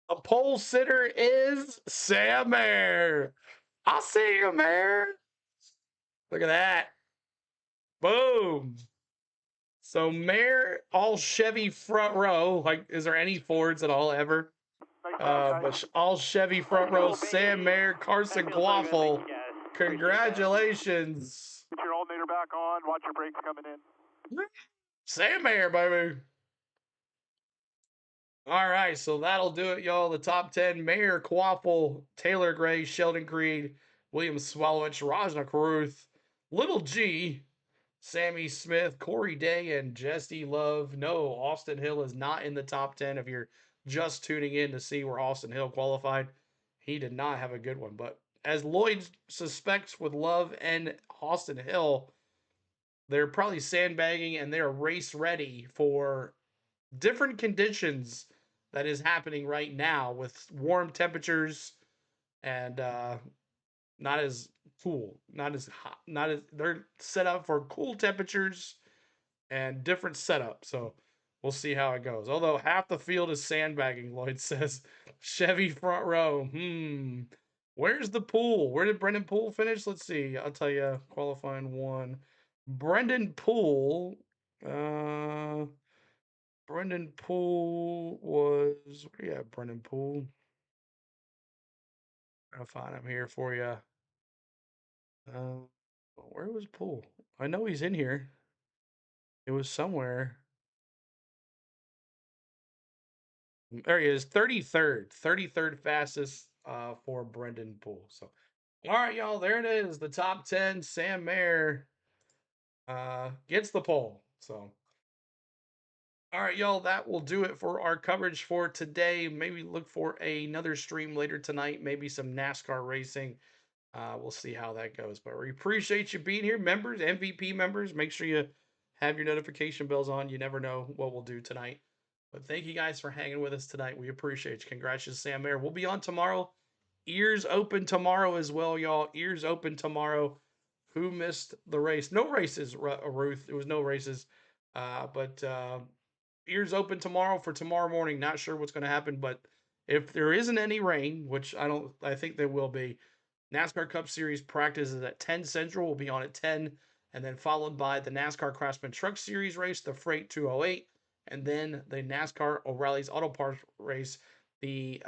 [SPEAKER 1] a pole sitter is Sam Mayer. I'll see you, Mayer. Look at that. Boom. So Mayer, all Chevy front row. Like, is there any Fords at all ever? But all Chevy front row. Sam Mayer, Carson Quaffle. Congratulations.
[SPEAKER 7] Get your alternator back on. Watch your brakes coming in.
[SPEAKER 1] Sam Mayer, baby. All right, so that'll do it, y'all. The top 10, Mayer, Quaffle, Taylor Gray, Sheldon Creed, William Swalowich, Rajna Caruth, Little G, Sammy Smith, Corey Day, and Jesse Love. No, Austin Hill is not in the top 10 if you're just tuning in to see where Austin Hill qualified. He did not have a good one. But as Lloyd suspects with Love and Austin Hill, they're probably sandbagging and they're race ready for different conditions that is happening right now with warm temperatures and not as cool, not as hot, not as they're set up for cool temperatures and different setup. So we'll see how it goes. Although half the field is sandbagging, Lloyd says. Chevy front row. Where's the pool? Where did Brendan Poole finish? Let's see. I'll tell you. Qualifying 1. Brendan Poole. Brendan Poole was, where you at, Brendan Poole? I'll find him here for you. Where was Poole? I know he's in here. It was somewhere. There he is, 33rd fastest for Brendan Poole. So, all right, y'all, there it is. The top 10. Sam Mayer gets the pole. So, all right, y'all, that will do it for our coverage for today. Maybe look for another stream later tonight, maybe some NASCAR racing. We'll see how that goes. But we appreciate you being here. Members, MVP members, make sure you have your notification bells on. You never know what we'll do tonight. But thank you guys for hanging with us tonight. We appreciate you. Congratulations, Sam Mayer. We'll be on tomorrow. Ears open tomorrow as well, y'all. Ears open tomorrow. Who missed the race? No races, Ruth. It was no races. But ears open tomorrow for tomorrow morning. Not sure what's going to happen, but if there isn't any rain, which I think there will be, NASCAR Cup Series practice is at 10 Central. We'll be on at 10, and then followed by the NASCAR Craftsman Truck Series race, the Freight 208, and then the NASCAR O'Reilly's Auto Parts race, the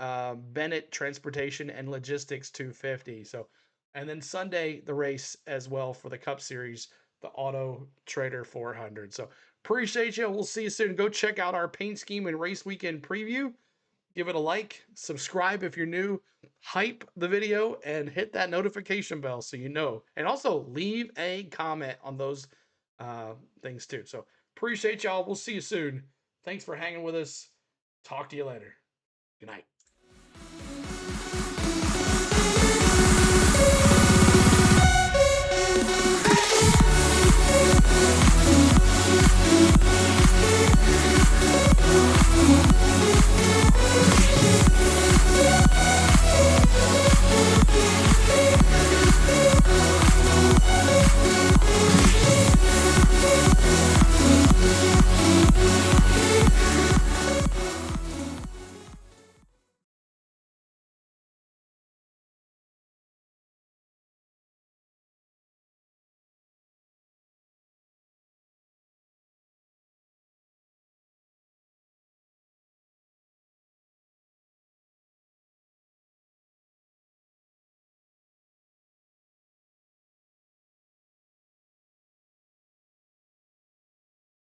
[SPEAKER 1] Bennet Transportation and Logistics 250. So, and then Sunday, the race as well for the Cup Series, the Auto Trader 400. So, appreciate you. We'll see you soon. Go check out our paint scheme and race weekend preview. give it a like, subscribe if you're new, hype the video, and hit that notification bell so you know. And also leave a comment on those things too. So appreciate y'all. We'll see you soon. Thanks for hanging with us. Talk to you later. Good night.